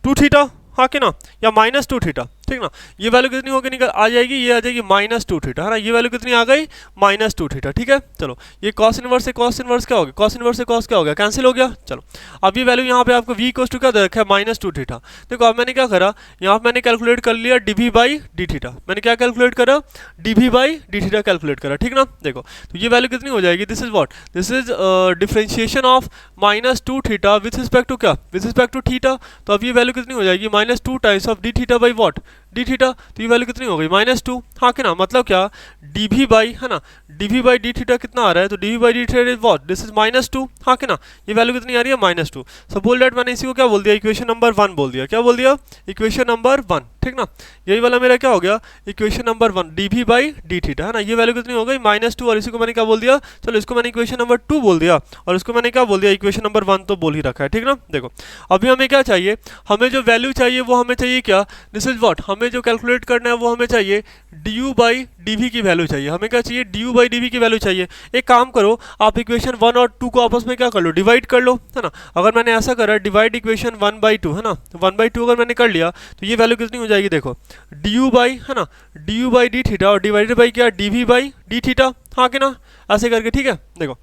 2 theta, हाँ कि ना, या माइनस 2 थीटा, ठीक ना, ये वैल्यू कितनी होगी निकल आ जाएगी, ये आ जाएगी माइनस 2 थीटा, है ना, ये वैल्यू कितनी आ गई माइनस 2 थीटा, ठीक है। चलो ये कॉस इनवर्स से कॉस इनवर्स क्या हो गया, कॉस इनवर्स से कॉस क्या हो गया, कैंसिल हो गया। चलो अब ये वैल्यू यहाँ पे आपको v इक्वल्स टू क्या दे रखा है, माइनस 2 थीटा। देखो अब मैंने क्या करा, यहाँ पे मैंने कैलकुलेट कर लिया dv बाई डी थीटा, मैंने क्या कैलकुलेट करा, dv by d theta calculate करा, ठीक ना। देखो तो ये वैल्यू कितनी हो जाएगी, this is what, this is differentiation of minus 2 theta with respect to क्या, विथ रिस्पेक्ट टू थीटा। तो अब ये वैल्यू कितनी हो जाएगी, minus 2 times of d theta by what, d theta, तो ये वैल्यू कितनी हो गई माइनस 2, हाँ कि ना, मतलब क्या dv बाई, है ना, dv बाई डी थीटा कितना आ रहा है, तो dv by d theta is what, this is minus 2, हाँ कि ना, ये वैल्यू कितनी आ रही है माइनस 2। सपोज दैट मैंने इसी को क्या बोल दिया, इक्वेशन नंबर 1 बोल दिया, क्या बोल दिया, इक्वेशन नंबर 1, ठीक ना, यही वाला मेरा क्या हो गया, equation number 1 dv by d theta, है ना, ये वैल्यू कितनी हो गई माइनस 2, और इसी को मैंने क्या बोल दिया, चलो इसको मैंने इक्वेशन नंबर 2 बोल दिया, और इसको मैंने क्या बोल दिया, इक्वेशन नंबर 1 तो बोल ही रखा है, ठीक ना। देखो अभी हमें क्या चाहिए, हमें जो वैल्यू चाहिए वो हमें चाहिए क्या, दिस इज व्हाट, हमें जो कैलकुलेट करना है वो हमें चाहिए du बाई dv की वैल्यू चाहिए, हमें क्या चाहिए, du बाई dv की वैल्यू चाहिए। एक काम करो, आप इक्वेशन 1 और 2 को आपस में क्या कर लो, डिवाइड कर लो, है ना। अगर मैंने ऐसा करा डिवाइड इक्वेशन 1/2, है ना, 1/2 अगर मैंने कर लिया तो ये वैल्यू कितनी हो जाएगी, देखो du बाई, है ना, du बाई डी थीटा और डिवाइडेड बाई क्या, dv बाई डी थीटा, हाँ कि ना, ऐसे करके, ठीक है। देखो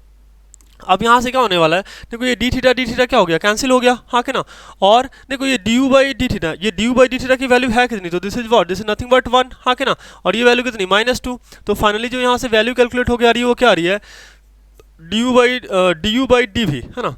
अब यहाँ से क्या होने वाला है, देखो ये डी थीटा क्या हो गया, कैंसिल हो गया, हाँ कि ना, और देखो ये ड्यू बाई डी थीटा, ये ड्यू बाई डी थीटा की वैल्यू है कितनी, तो this is what, this is nothing but 1, हाँ कि ना, और ये वैल्यू कितनी माइनस 2। तो फाइनली जो यहाँ से वैल्यू कैलकुलेट हो के आ रही है वो क्या आ रही है, ड्यू बाई डी है ना,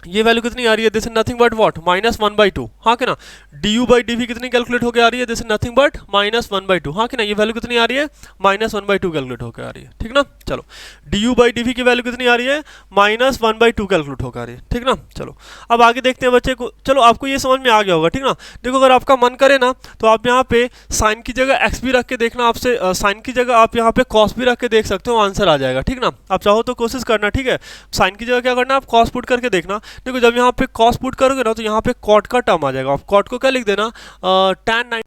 ये वैल्यू कितनी आ रही है, this is nothing but what minus 1/2, हाँ कि ना, du बाई डी कितनी कैलकुलेट होकर आ रही है, this is nothing but minus 1/2, हाँ कि ना, ये वैल्यू कितनी आ रही है माइनस 1/2 कैलकुलेट होकर आ रही है, ठीक ना। चलो du बाई डी की वैल्यू कितनी आ रही है माइनस 1/2 कैलकुलेट होकर आ रही है, ठीक ना। चलो अब आगे देखते हैं बच्चे को, चलो आपको ये समझ में आ गया होगा, ठीक ना। देखो अगर आपका मन करे ना तो आप यहाँ पे साइन की जगह एक्स भी रख के देखना, आपसे साइन की जगह आप यहाँ पे कॉस भी रख के देख सकते हो, आंसर आ जाएगा, ठीक ना। आप चाहो तो कोशिश करना, ठीक है, साइन की जगह क्या करना, आप कॉस पुट करके देखना। देखो जब यहाँ पे कॉस पुट करोगे ना तो यहाँ पे कॉट का टर्म आ जाएगा, आप कॉट को क्या लिख देना, tan 90।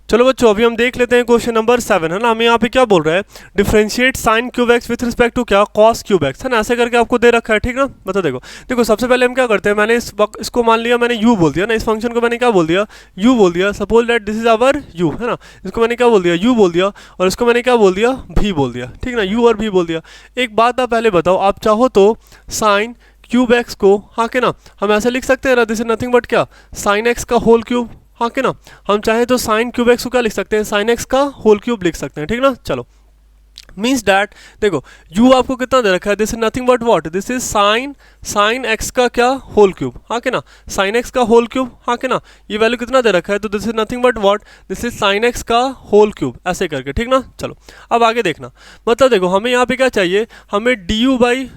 चलो बच्चों अभी हम देख लेते हैं क्वेश्चन नंबर 7, है ना। हमें यहाँ पे क्या बोल रहा है, differentiate sine cube x with respect to क्या, कॉस क्यूब एक्स, है ना, ऐसे करके आपको दे रखा है, ठीक ना। मतलब देखो सबसे पहले हम क्या करते हैं, मैंने इसको मान लिया, मैंने u बोल दिया ना, इस फंक्शन को मैंने क्या बोल दिया, u बोल दिया। Suppose that this is our u, है ना, इसको मैंने क्या बोल दिया, u बोल दिया, और इसको मैंने क्या बोल दिया, v बोल दिया, ठीक ना, u और v बोल दिया। एक बात आप पहले बताओ, आप चाहो तो साइन क्यूब एक्स को, हाँ के ना, हम ऐसे लिख सकते हैं ना, दिस इज नथिंग बट क्या, साइन एक्स का होल क्यूब, हाँ के ना, हम चाहे तो साइन क्यूब एक्स को क्या लिख सकते हैं, साइन एक्स का होल क्यूब लिख सकते हैं, ठीक ना। चलो मीन्स दैट देखो u आपको कितना दे रखा है, this is nothing but what, this is sign x का क्या होल क्यूब, हाँ के ना, साइन एक्स का होल क्यूब, हाँ के ना, ये वैल्यू कितना दे रखा है, तो this is nothing but what, this is sign x का होल क्यूब, ऐसे करके, ठीक ना। चलो अब आगे देखना, मतलब देखो हमें यहाँ पे क्या चाहिए, हमें du बाई,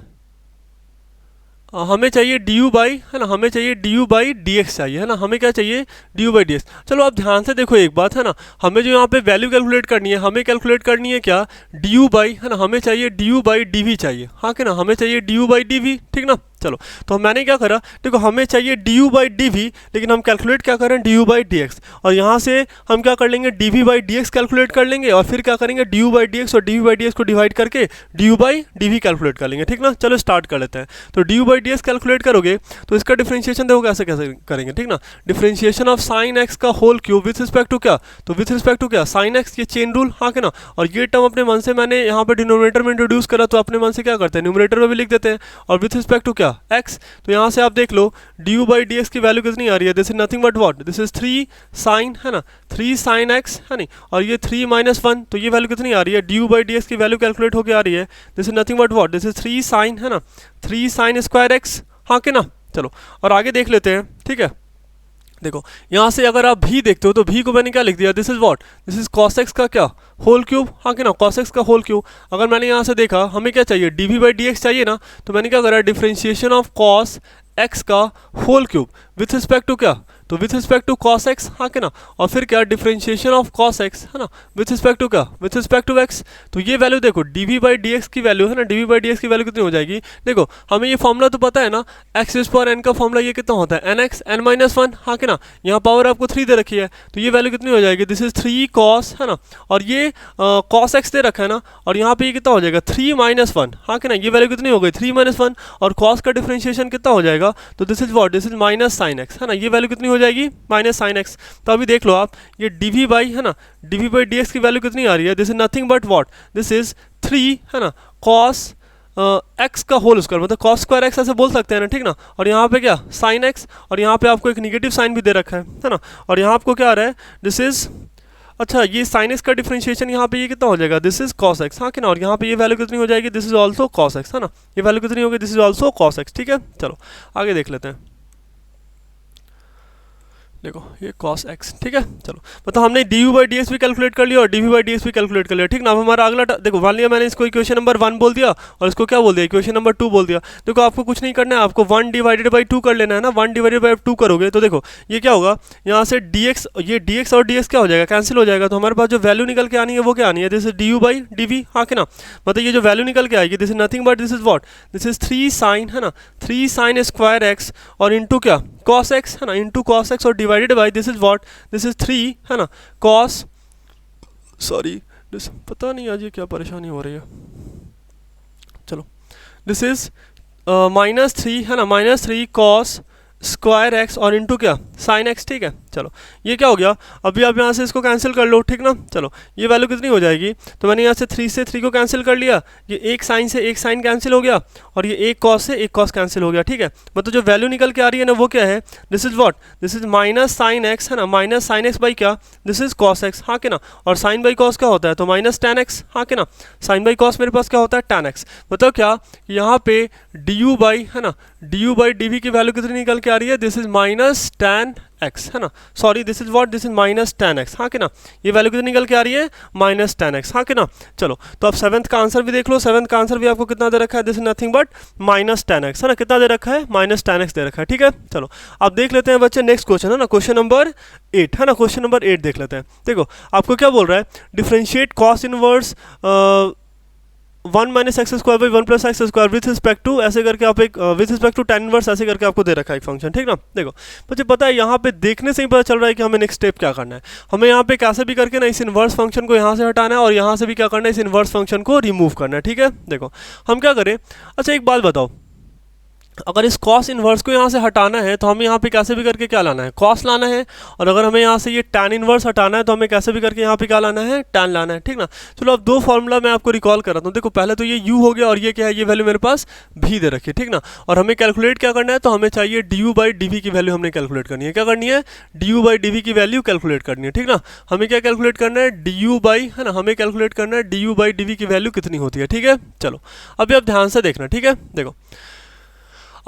हमें चाहिए du बाई, है ना, हमें चाहिए du बाई dx चाहिए, है ना, हमें क्या चाहिए du बाई dx। चलो आप ध्यान से देखो एक बात, है ना, हमें जो यहाँ पे वैल्यू कैलकुलेट करनी है, हमें कैलकुलेट करनी है क्या, du बाई, है ना, हमें चाहिए du बाई dv चाहिए, हाँ कि ना, हमें चाहिए du बाई dv, ठीक ना। चलो तो मैंने क्या करा, देखो हमें चाहिए du बाई dv, लेकिन हम कैलकुलेट क्या करें, du बाई dx, और यहाँ से हम क्या कर लेंगे, dv बाई dx कैलकुलेट कर लेंगे, और फिर क्या करेंगे, du बाई dx और dv बाई dx को डिवाइड करके du बाई dv कैलकुलेट कर लेंगे, ठीक ना। चलो स्टार्ट कर लेते हैं। तो du बाई dx कैलकुलेट करोगे तो इसका डिफरेंशिएशन देखो कैसे कैसे करेंगे, ठीक ना। डिफरेंशिएशन ऑफ साइन एक्स का whole cube with respect to क्या, तो विथ रिस्पेक्ट टू क्या, साइन एक्स, ये चेन रूल, हाँ के ना, और ये टर्म अपने मन से मैंने यहाँ पे डिनोमिनेटर में इंट्रोड्यूस करा, तो अपने मन से क्या करते हैं, न्यूमरेटर में भी लिख देते हैं, और विथ रिस्पेक्ट टू क्या x। तो यहाँ से आप देख लो du बाई dx की वैल्यू कितनी आ रही है, this is nothing but what, this is 3 sine, है ना, 3 साइन x, है नहीं, और ये 3 माइनस 1, तो ये वैल्यू कितनी आ रही है, du बाई dx की वैल्यू कैलकुलेट होकर आ रही है, this is nothing but what, this is 3 sine, है ना, 3 साइन स्क्वायर x, हाँ कि ना। चलो और आगे देख लेते हैं, ठीक है। देखो यहाँ से अगर आप भी देखते हो तो भी को मैंने क्या लिख दिया, this is what, this is cos x का क्या होल क्यूब, हाँ कि ना, कॉस एक्स का होल क्यूब। अगर मैंने यहाँ से देखा हमें क्या चाहिए, dv बाई dx चाहिए ना, तो मैंने क्या करा, डिफरेंशिएशन ऑफ कॉस एक्स का whole cube with respect to क्या, तो with respect to cos x, हाँ के ना, और फिर क्या डिफरेंशिएशन ऑफ कॉस एक्स है ना विथ रिस्पेक्ट टू क्या, विथ रिस्पेक्ट टू एक्स। तो ये वैल्यू देखो डी बाई डी एक्स की वैल्यू है ना, डी बाई डी एक्स की वैल्यू कितनी हो जाएगी, देखो हमें ये फॉर्मूला तो पता है ना, एक्स रेज़ पावर एन का फॉर्मूला ये कितना होता है, n x n minus one, हाँ के ना, यहाँ पावर आपको 3 दे रखी है, तो ये वैल्यू कितनी हो जाएगी, दिस इज 3 कॉस है ना, और ये कॉस एक्स दे रखा है ना, और यहाँ पे ये कितना हो जाएगा 3 माइनस वन, हाँ के ना, ये वैल्यू कितनी हो गई 3 माइनस वन, और कॉस का डिफरेंशिएशन कितना हो जाएगा, तो this is what, this is minus sign x है ना, ये वैल्यू कितनी हो जाएगी माइनस साइन एक्स। तो अभी देख लो आप, ये डीवी बाई है ना, डीवी बाई डी एक्स की वैल्यू कितनी आ रही है, this is nothing but what, this is 3 है ना कॉस एक्स का होल स्क्वायर, मतलब कॉस स्क्वायर एक्स ऐसे बोल सकते हैं ना, ठीक ना, और यहाँ पे क्या साइन एक्स, और यहाँ पे आपको एक निगेटिव साइन भी दे रखा है ना, और यहाँ आपको क्या आ रहा है, दिस इज अच्छा ये साइन एक्स का डिफरेंशिएशन यहाँ पे ये कितना हो जाएगा, दिस इज कॉस एक्स, हाँ कि ना, और यहाँ पे ये वैल्यू कितनी हो जाएगी, this is also cos x है ना, ये वैल्यू कितनी होगी, this is also cos x, ठीक है। चलो आगे देख लेते हैं, देखो ये cos x, ठीक है। चलो मतलब हमने d u by d x भी कैलकुलेट कर लिया और d v by d x भी कैलकुलेट कर लिया, ठीक ना। अब हमारा अगला देखो मान लिया मैंने इसको इक्वेशन नंबर 1 बोल दिया और इसको क्या बोल दिया, इक्वेशन नंबर 2 बोल दिया। देखो आपको कुछ नहीं करना है, आपको 1 डिवाइडेड बाई 2 कर लेना है ना, 1 डिवाइडेड बाई 2 करोगे तो देखो ये क्या होगा, यहाँ से dx, ये dx और dx क्या हो जाएगा, कैंसिल हो जाएगा, तो हमारे पास जो वैल्यू निकल के आनी है वो क्या आनी है, this is d u by d v, हाँ कि ना, मतलब ये जो वैल्यू निकल के आएगी this is nothing but this is what, this is 3 sine है ना, 3 साइन स्क्वायर एक्स और इंटू क्या cos x है ना, इंटू cos x और divided by this is what, this is 3 है ना cos, सॉरी पता नहीं आज ये क्या परेशानी हो रही है, चलो दिस इज -3 है ना, -3 cos स्क्वायर एक्स और इंटू क्या साइन एक्स, ठीक है। चलो ये क्या हो गया, अभी आप यहाँ से इसको कैंसिल कर लो, ठीक ना। चलो ये वैल्यू कितनी हो जाएगी, तो मैंने यहाँ से 3 से 3 को कैंसिल कर लिया, ये एक साइन से एक साइन कैंसिल हो गया और ये एक कॉस से एक कॉस कैंसिल हो गया, ठीक है। मतलब जो वैल्यू निकल के आ रही है ना वो क्या है, this is what, this is minus sign x है ना, माइनस साइन एक्स बाई क्या, दिस इज कॉस एक्स, हाँ के ना, और साइन बाई कॉस क्या होता है, तो माइनस टेन एक्स, हाँ के ना, साइन बाई कॉस मेरे पास क्या होता है टेन एक्स। मतलब क्या यहाँ पे डी यू बाई है ना, d u by d v की वैल्यू कितनी निकल के आ रही है, this is minus ten x है ना, sorry this is what, this is minus ten x, हाँ कि ना, ये वैल्यू कितनी निकल के आ रही है माइनस टेन एक्स, हाँ कि ना। चलो तो अब 7th का आंसर भी देख लो, 7th का आंसर भी आपको कितना दे रखा है, this is nothing but minus ten x है ना, कितना दे रखा है माइनस टेन एक्स दे रखा है, ठीक है। चलो अब देख लेते हैं बच्चे नेक्स्ट क्वेश्चन है ना, क्वेश्चन नंबर 8 है ना, क्वेश्चन नंबर 8 देख लेते हैं। देखो आपको क्या बोल रहा है, differentiate cos inverse 1 minus x square by 1 plus x square with respect to, ऐसे करके आप एक with respect to tan inverse ऐसे करके आपको दे रखा है एक फंक्शन, ठीक ना। देखो मुझे पता है यहाँ पे देखने से ही पता चल रहा है कि हमें नेक्स्ट स्टेप क्या करना है, हमें यहाँ पे कैसे भी करके ना इस इनवर्स फंक्शन को यहाँ से हटाना है और यहाँ से भी क्या करना है, इस इनवर्स फंक्शन को रिमूव करना है, ठीक है। देखो हम क्या करें, अच्छा एक बात बताओ, अगर इस कॉस इन्वर्स को यहाँ से हटाना है तो हमें यहाँ पे कैसे भी करके क्या लाना है, कॉस लाना है, और अगर हमें यहाँ से ये टैन इन्वर्स हटाना है तो हमें कैसे भी करके यहाँ पे क्या लाना है, टैन लाना है, ठीक ना। चलो अब दो फॉर्मूला मैं आपको रिकॉल कर रहा हूँ। देखो पहले तो ये u हो गया और ये क्या है, ये वैल्यू मेरे पास v दे रखी है, ठीक ना। और हमें कैलकुलेट क्या करना है, तो हमें चाहिए d u by d v की वैल्यू हमने कैलकुलेट करनी है, क्या करनी है, d u by d v की वैल्यू कैलकुलेट करनी है, ठीक ना। हमें क्या कैलकुलेट करना है, डी यू बाई है ना, हमें कैलकुलेट करना है d u by d v की वैल्यू कितनी होती है, ठीक है। चलो अभी आप ध्यान से देखना, ठीक है। देखो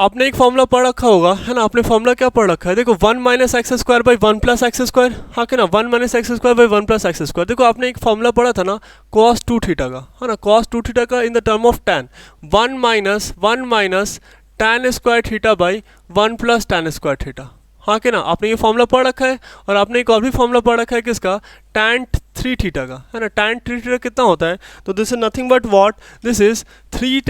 आपने एक फॉर्मूला पढ़ रखा होगा है ना, आपने फॉर्मूला क्या पढ़ रखा है, देखो 1 minus x square by 1 plus x square, हाँ कि ना, 1 minus x square by 1 plus x square. देखो आपने एक फॉर्मूला पढ़ा था ना cos 2 थीटा का, है ना, cos 2 थीटा का in the term of tan, 1 minus tan square theta by 1 plus tan square theta, हाँ कि ना। आपने ये फॉर्मूला पढ़ रखा है और आपने एक और भी फॉर्मूला पढ़ रखा है किसका, tan 3 थीटा का, है ना। tan 3 थीटा कितना होता है, तो this is nothing but what, this is 3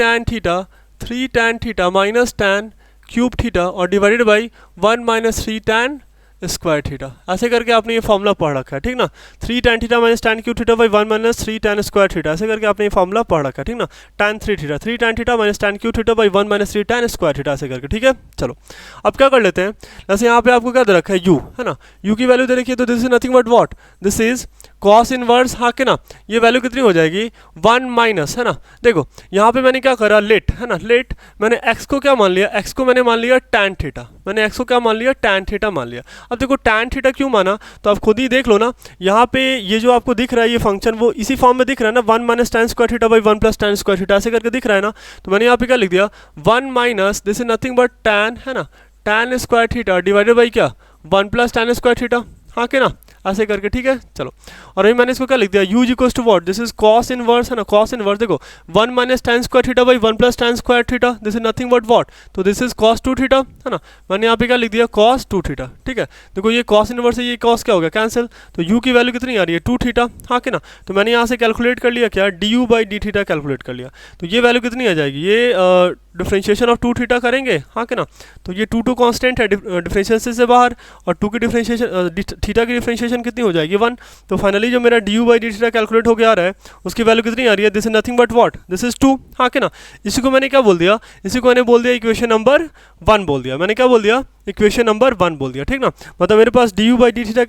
tan theta minus tan cube theta और divided by 1 minus 3 tan square theta, ऐसे करके आपने ये फॉर्मूला पढ़ रखा है, ठीक ना। 3 tan theta minus tan cube theta by 1 minus 3 tan square theta, ऐसे करके आपने ये फॉर्मूला पढ़ रखा है, ठीक ना। tan 3 tan theta minus tan cube theta by 1 minus 3 tan square theta, ऐसे करके, ठीक है। चलो अब क्या कर लेते हैं, जैसे यहाँ पे आपको क्या दे रखा है u, है ना, u की वैल्यू दे रखी है, तो this is nothing but what, this is cos inverse, हाँ के ना, ये वैल्यू कितनी हो जाएगी 1 माइनस, है ना। देखो यहाँ पे मैंने क्या करा, लेट है ना, लेट मैंने x को क्या मान लिया, x को मैंने मान लिया tan थीटा, मैंने x को क्या मान लिया, tan थीटा मान लिया। अब देखो tan थीटा क्यों माना, तो आप खुद ही देख लो ना, यहाँ पे ये जो आपको दिख रहा है ये फंक्शन वो इसी फॉर्म में दिख रहा है ना, 1 minus tan square theta by 1 plus tan square theta, ऐसे करके दिख रहा है ना। तो मैंने यहाँ पे क्या लिख दिया, 1 minus this is nothing but tan, है ना, tan square theta divided by क्या 1 प्लस tan स्क्वायर थीटा, हाँ के ना, ऐसे करके, ठीक है। चलो, और अभी मैंने इसको क्या लिख दिया, use equals to what, this is cos inverse, है ना, कॉस इनवर्स देखो 1 minus tan square theta by 1 plus tan square theta, this is nothing but what, तो दिस इज cos 2 थीटा, है ना। मैंने यहाँ पे क्या लिख दिया, cos 2 थीटा, ठीक है। देखो ये cos इनवर्स है, ये cos क्या हो गया, कैंसिल, तो u की वैल्यू कितनी आ रही है 2 थीटा, हाँ कि ना। तो मैंने यहाँ से कैलकुलेट कर लिया क्या, du by d theta calculate कर लिया, तो ये वैल्यू कितनी आ जाएगी, ये डिफरेंशिएशन ऑफ 2 थीटा करेंगे, हाँ कि ना। तो ये 2 कांस्टेंट है डिफरेंशिएशन से बाहर, और 2 की डिफरेंशिएशन थीटा की डिफरेंशिएशन कितनी हो जाएगी 1। तो फाइनली जो मेरा du by d theta calculate हो गया आ रहा है, उसकी वैल्यू कितनी आ रही है, this is nothing but what, this is 2, हाँ कि ना। इसी को मैंने क्या बोल दिया, इसी को मैंने बोल दिया इक्वेशन नंबर 1 बोल दिया, मैंने क्या बोल दिया, इक्वेशन नंबर 1 बोल दिया, ठीक ना। मतलब मेरे पास du बाई डी थीटा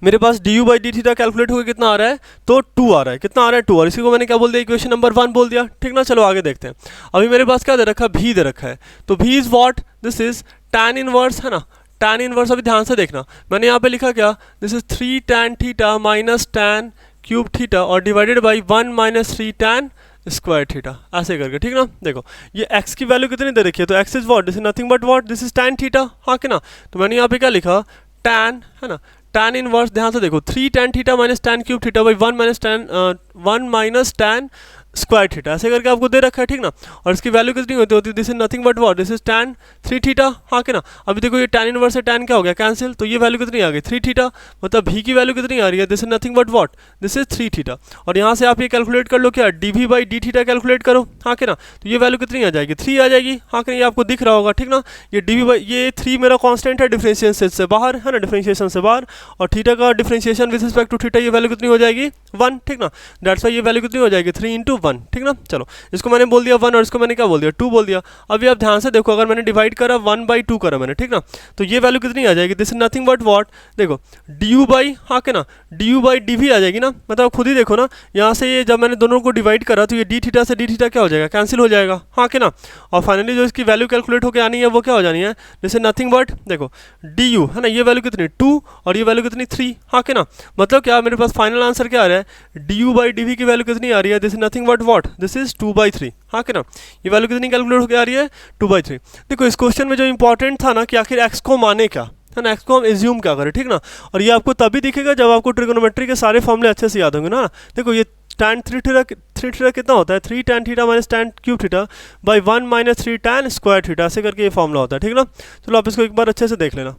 मेरे पास du by d theta calculate होकर कितना आ रहा है, तो 2 आ रहा है, कितना आ रहा है 2, और इसी को मैंने क्या बोल दिया, इक्वेशन नंबर 1 बोल दिया, ठीक ना। चलो आगे देखते हैं। अभी मेरे पास क्या दे रखा है, v दे रखा है, तो v is what, this is tan inverse, है ना, tan इनवर्स। अभी ध्यान से देखना, मैंने यहाँ पे लिखा क्या, this is 3 tan theta minus tan cube theta और divided by 1 minus 3 tan square theta, ऐसे करके, ठीक ना। देखो ये x की वैल्यू कितनी दे रखी है, तो x is what, this is nothing but what, this is tan theta, हाँ कि ना। तो मैंने यहाँ पे क्या लिखा, tan, है ना, tan इनवर्स, ध्यान से देखो 3 tan theta minus tan cube theta by 1 minus tan square theta, ऐसे करके आपको दे रखा है, ठीक ना। और इसकी वैल्यू कितनी होती है, this is nothing but what, this is tan 3 theta, हाँ कि ना। अभी देखो ये tan इनवर्स से tan क्या हो गया, कैंसिल, तो ये वैल्यू कितनी आ गई 3 थीटा, मतलब v की वैल्यू कितनी आ रही है, this is nothing but what, this is 3 theta. और यहाँ से आप ये कैलकुलेट कर लो क्या, dv by d theta calculate करो, हाँ कि ना। तो ये वैल्यू कितनी आ जाएगी, 3 आ जाएगी, हाँ कि ना, ये आपको दिख रहा होगा, ठीक ना। ये dv बाई, ये 3 मेरा कॉन्स्टेंट है डिफरेंशिएशन से बाहर, है ना, डिफरेंशिएशन से बाहर, और थीटा का differentiation with respect to theta, ये वैल्यू कितनी हो जाएगी 1, ठीक ना। दैट्स वाई ये वैल्यू कितनी हो जाएगी 3 इंटू 1, ठीक ना। चलो इसको मैंने बोल दिया 1 और इसको मैंने क्या बोल दिया 2 बोल दिया। अभी आप ध्यान से देखो, अगर मैंने डिवाइड करा 1 बाई 2 करा मैंने, ठीक ना, तो ये वैल्यू कितनी आ जाएगी, this is nothing but what, देखो du बाई, हाँ कि ना, du बाई dv आ जाएगी ना। मतलब खुद ही देखो ना, यहाँ से ये जब मैंने दोनों को डिवाइड करा तो ये डी थीटा से डी थीटा क्या हो जाएगा, कैंसिल हो जाएगा, हाँ कि ना। और फाइनली जो इसकी वैल्यू कैलकुलेट होकर आनी है वो क्या हो जानी है, दिस इज नथिंग बट, देखो du, है ना, ये वैल्यू कितनी 2 और ये वैल्यू कितनी 3, हाँ कि ना। मतलब क्या मेरे पास फाइनल आंसर क्या आ रहा है, du बाई dv की वैल्यू कितनी आ रही है, this is nothing but what, this is 2/3, हाँ कि ना। ये वैल्यू कितनी कैलकुलेट होकर आ रही है 2/3। देखो इस क्वेश्चन में जो इंपॉर्टेंट था ना कि आखिर x को माने क्या, है ना, x को हम एज्यूम क्या करें, ठीक ना। और ये आपको तभी दिखेगा जब आपको ट्रिगोनोमेट्री के सारे फॉर्मूले अच्छे से याद होंगे ना। देखो ये tan 3 थीटा कितना होता है, 3 tan theta minus tan cube theta by 1 minus 3 tan square theta, ऐसे करके ये फॉर्मूला होता है, ठीक ना। चलो आप इसको एक बार अच्छे से देख लेना।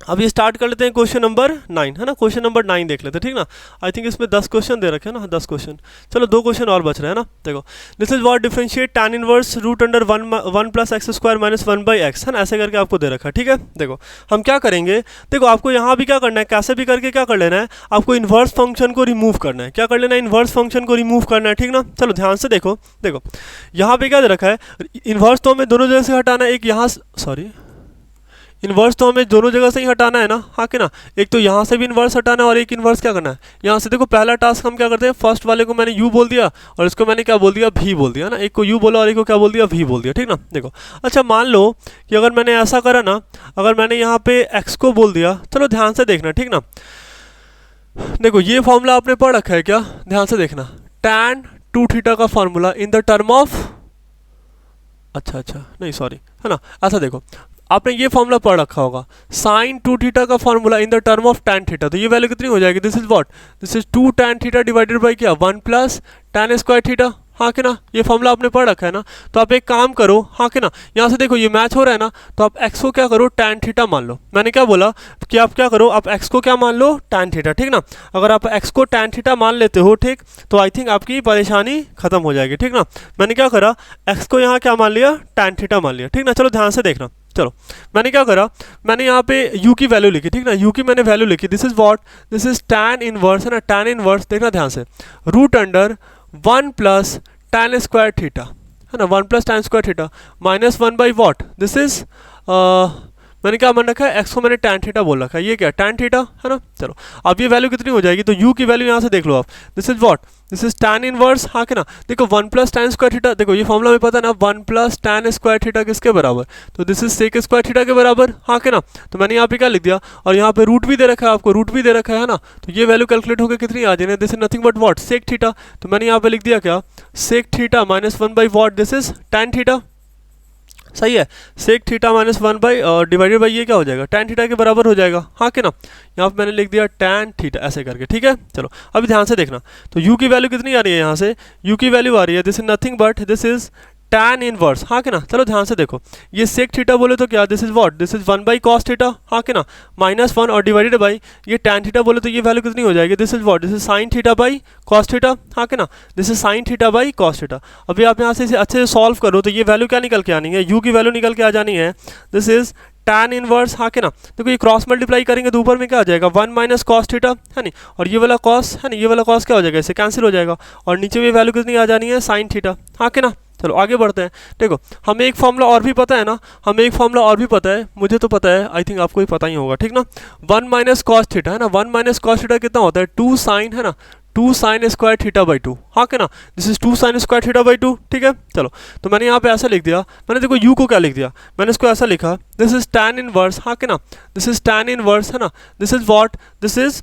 अब ये स्टार्ट कर लेते हैं क्वेश्चन नंबर 9, है ना, क्वेश्चन नंबर 9 देख लेते हैं, ठीक ना। आई थिंक इसमें 10 क्वेश्चन दे रखे हैं ना, 10 क्वेश्चन। चलो 2 क्वेश्चन और बच रहे हैं ना। देखो this is what differentiate tan inverse root under 1 plus x square minus 1/x, है ना, ऐसे करके आपको दे रखा है, ठीक है। देखो हम क्या करेंगे, देखो आपको यहाँ भी क्या करना है, कैसे भी करके क्या कर लेना है, आपको इन्वर्स फंक्शन को रिमूव करना है, क्या कर लेना है, इन्वर्स फंक्शन को रिमूव करना है, ठीक ना। चलो ध्यान से देखो, देखो यहाँ पे क्या दे रखा है, इन्वर्स तो हमें दोनों जगह से हटाना है, एक यहाँ, सॉरी इन्वर्स तो हमें दोनों जगह से ही हटाना है ना, हाँ कि ना। एक तो यहाँ से भी इन्वर्स हटाना है और एक इन्वर्स क्या करना है यहाँ से। देखो पहला टास्क हम क्या करते हैं, फर्स्ट वाले को मैंने u बोल दिया और इसको मैंने क्या बोल दिया v बोल दिया ना। एक को u बोला और एक को क्या बोल दिया v बोल दिया, ठीक ना। देखो अच्छा मान लो कि अगर मैंने ऐसा करा ना, अगर मैंने यहाँ पे x को बोल दिया, चलो ध्यान से देखना, ठीक ना। देखो ये फॉर्मूला आपने पढ़ रखा है क्या, ध्यान से देखना, tan 2 थीटा का formula in the term of, अच्छा नहीं सॉरी, है ना, ऐसा देखो आपने ये फॉर्मूला पढ़ रखा होगा, sin 2 थीटा का formula in the term of tan theta, तो ये वैल्यू कितनी हो जाएगी, this is what, this is 2 tan theta divided by क्या 1 प्लस tan स्क्वायर थीटा, हाँ कि ना। ये फॉर्मूला आपने पढ़ रखा है ना। तो आप एक काम करो, हाँ कि ना, यहाँ से देखो ये मैच हो रहा है ना, तो आप x को क्या करो tan थीटा मान लो। मैंने क्या बोला कि आप क्या करो, आप x को क्या मान लो tan थीटा, ठीक ना। अगर आप x को tan थीटा मान लेते हो, ठीक, तो आई थिंक आपकी परेशानी खत्म हो जाएगी, ठीक ना। मैंने क्या करा, x को यहाँ क्या मान लिया, tan थीटा मान लिया, ठीक ना। चलो ध्यान से देखना, चलो मैंने क्या करा, मैंने यहाँ पे u की वैल्यू लिखी, ठीक ना, u की मैंने वैल्यू लिखी, this is what, this is tan inverse, है ना, tan इनवर्स देखना ध्यान से, root under 1 plus tan square theta, है ना, 1 plus tan square theta minus 1 by what, this is मैंने क्या मान रखा है, x को मैंने tan थीटा बोल रखा है, ये क्या tan थीटा, है ना। चलो अब ये वैल्यू कितनी हो जाएगी, तो u की वैल्यू यहाँ से देख लो आप, this is what, this is tan inverse, हाँ कि ना। देखो 1 प्लस tan स्क्वायर थीटा, देखो ये फॉर्मूला में पता है ना, 1 प्लस tan स्क्वायर थीटा किसके बराबर, तो this is sec square theta के बराबर, हाँ कि ना। तो मैंने यहाँ पे क्या लिख दिया, और यहाँ पे रूट भी दे रखा है, आपको रूट भी दे रखा है ना। तो ये वैल्यू कैलकुलेट होकर कितनी आ जाए, this is nothing but what, sec theta. तो मैंने यहाँ पे लिख दिया क्या, sec theta minus 1 by what, this is tan theta, सही है। Sec theta minus 1 by divided by ये क्या हो जाएगा, टैन थीटा के बराबर हो जाएगा, हाँ कि ना। यहाँ पे मैंने लिख दिया टैन थीटा ऐसे करके, ठीक है। चलो अभी ध्यान से देखना, तो u की वैल्यू कितनी आ रही है, यहाँ से u की वैल्यू आ रही है, this is nothing but this is tan inverse, हाँ कि ना। चलो ध्यान से देखो, ये सेक थीटा बोले तो क्या, this is what, this is 1 by cos theta, हाँ कि ना, -1 और डिवाइडेड बाई ये टैन थीटा बोले तो ये वैल्यू कितनी हो जाएगी, this is what, this is sine theta by cos theta, हाँ कि ना, this is sine theta by cos theta. अभी आप यहाँ से इसे अच्छे से सॉल्व करो तो ये वैल्यू क्या निकल के आनी है, u की वैल्यू निकल के आ जानी है, दिस इज टैन इनवर्स, हाँ कि ना। देखो ये क्रॉस मल्टीप्लाई करेंगे तो ऊपर में क्या आ जाएगा, 1 माइनस कॉस थीटा, है नहीं, और ये वाला कॉस है नहीं, ये वाला कॉस क्या हो जाएगा, इससे कैंसिल हो जाएगा, और नीचे भी वैल्यू कितनी आ जानी है, साइन थीटा, हाँ कि ना। चलो आगे बढ़ते हैं। देखो हमें एक फॉर्मूला और भी पता है ना, हमें एक फॉर्मूला और भी पता है, मुझे तो पता है, आई थिंक आपको ही पता ही होगा, ठीक ना। 1 माइनस कॉस थीटा है ना, 1 माइनस कॉस थीटा कितना होता है, 2 साइन, है ना, 2 साइन स्क्वायर थीटा बाई 2, हाँ कि ना, this is 2 sign square theta by 2, ठीक है। चलो तो मैंने यहाँ पे ऐसा लिख दिया, मैंने देखो u को क्या लिख दिया, मैंने इसको ऐसा लिखा, दिस इज टैन इनवर्स, हाँ कि ना, दिस इज टैन इनवर्स, है ना, this is what, this is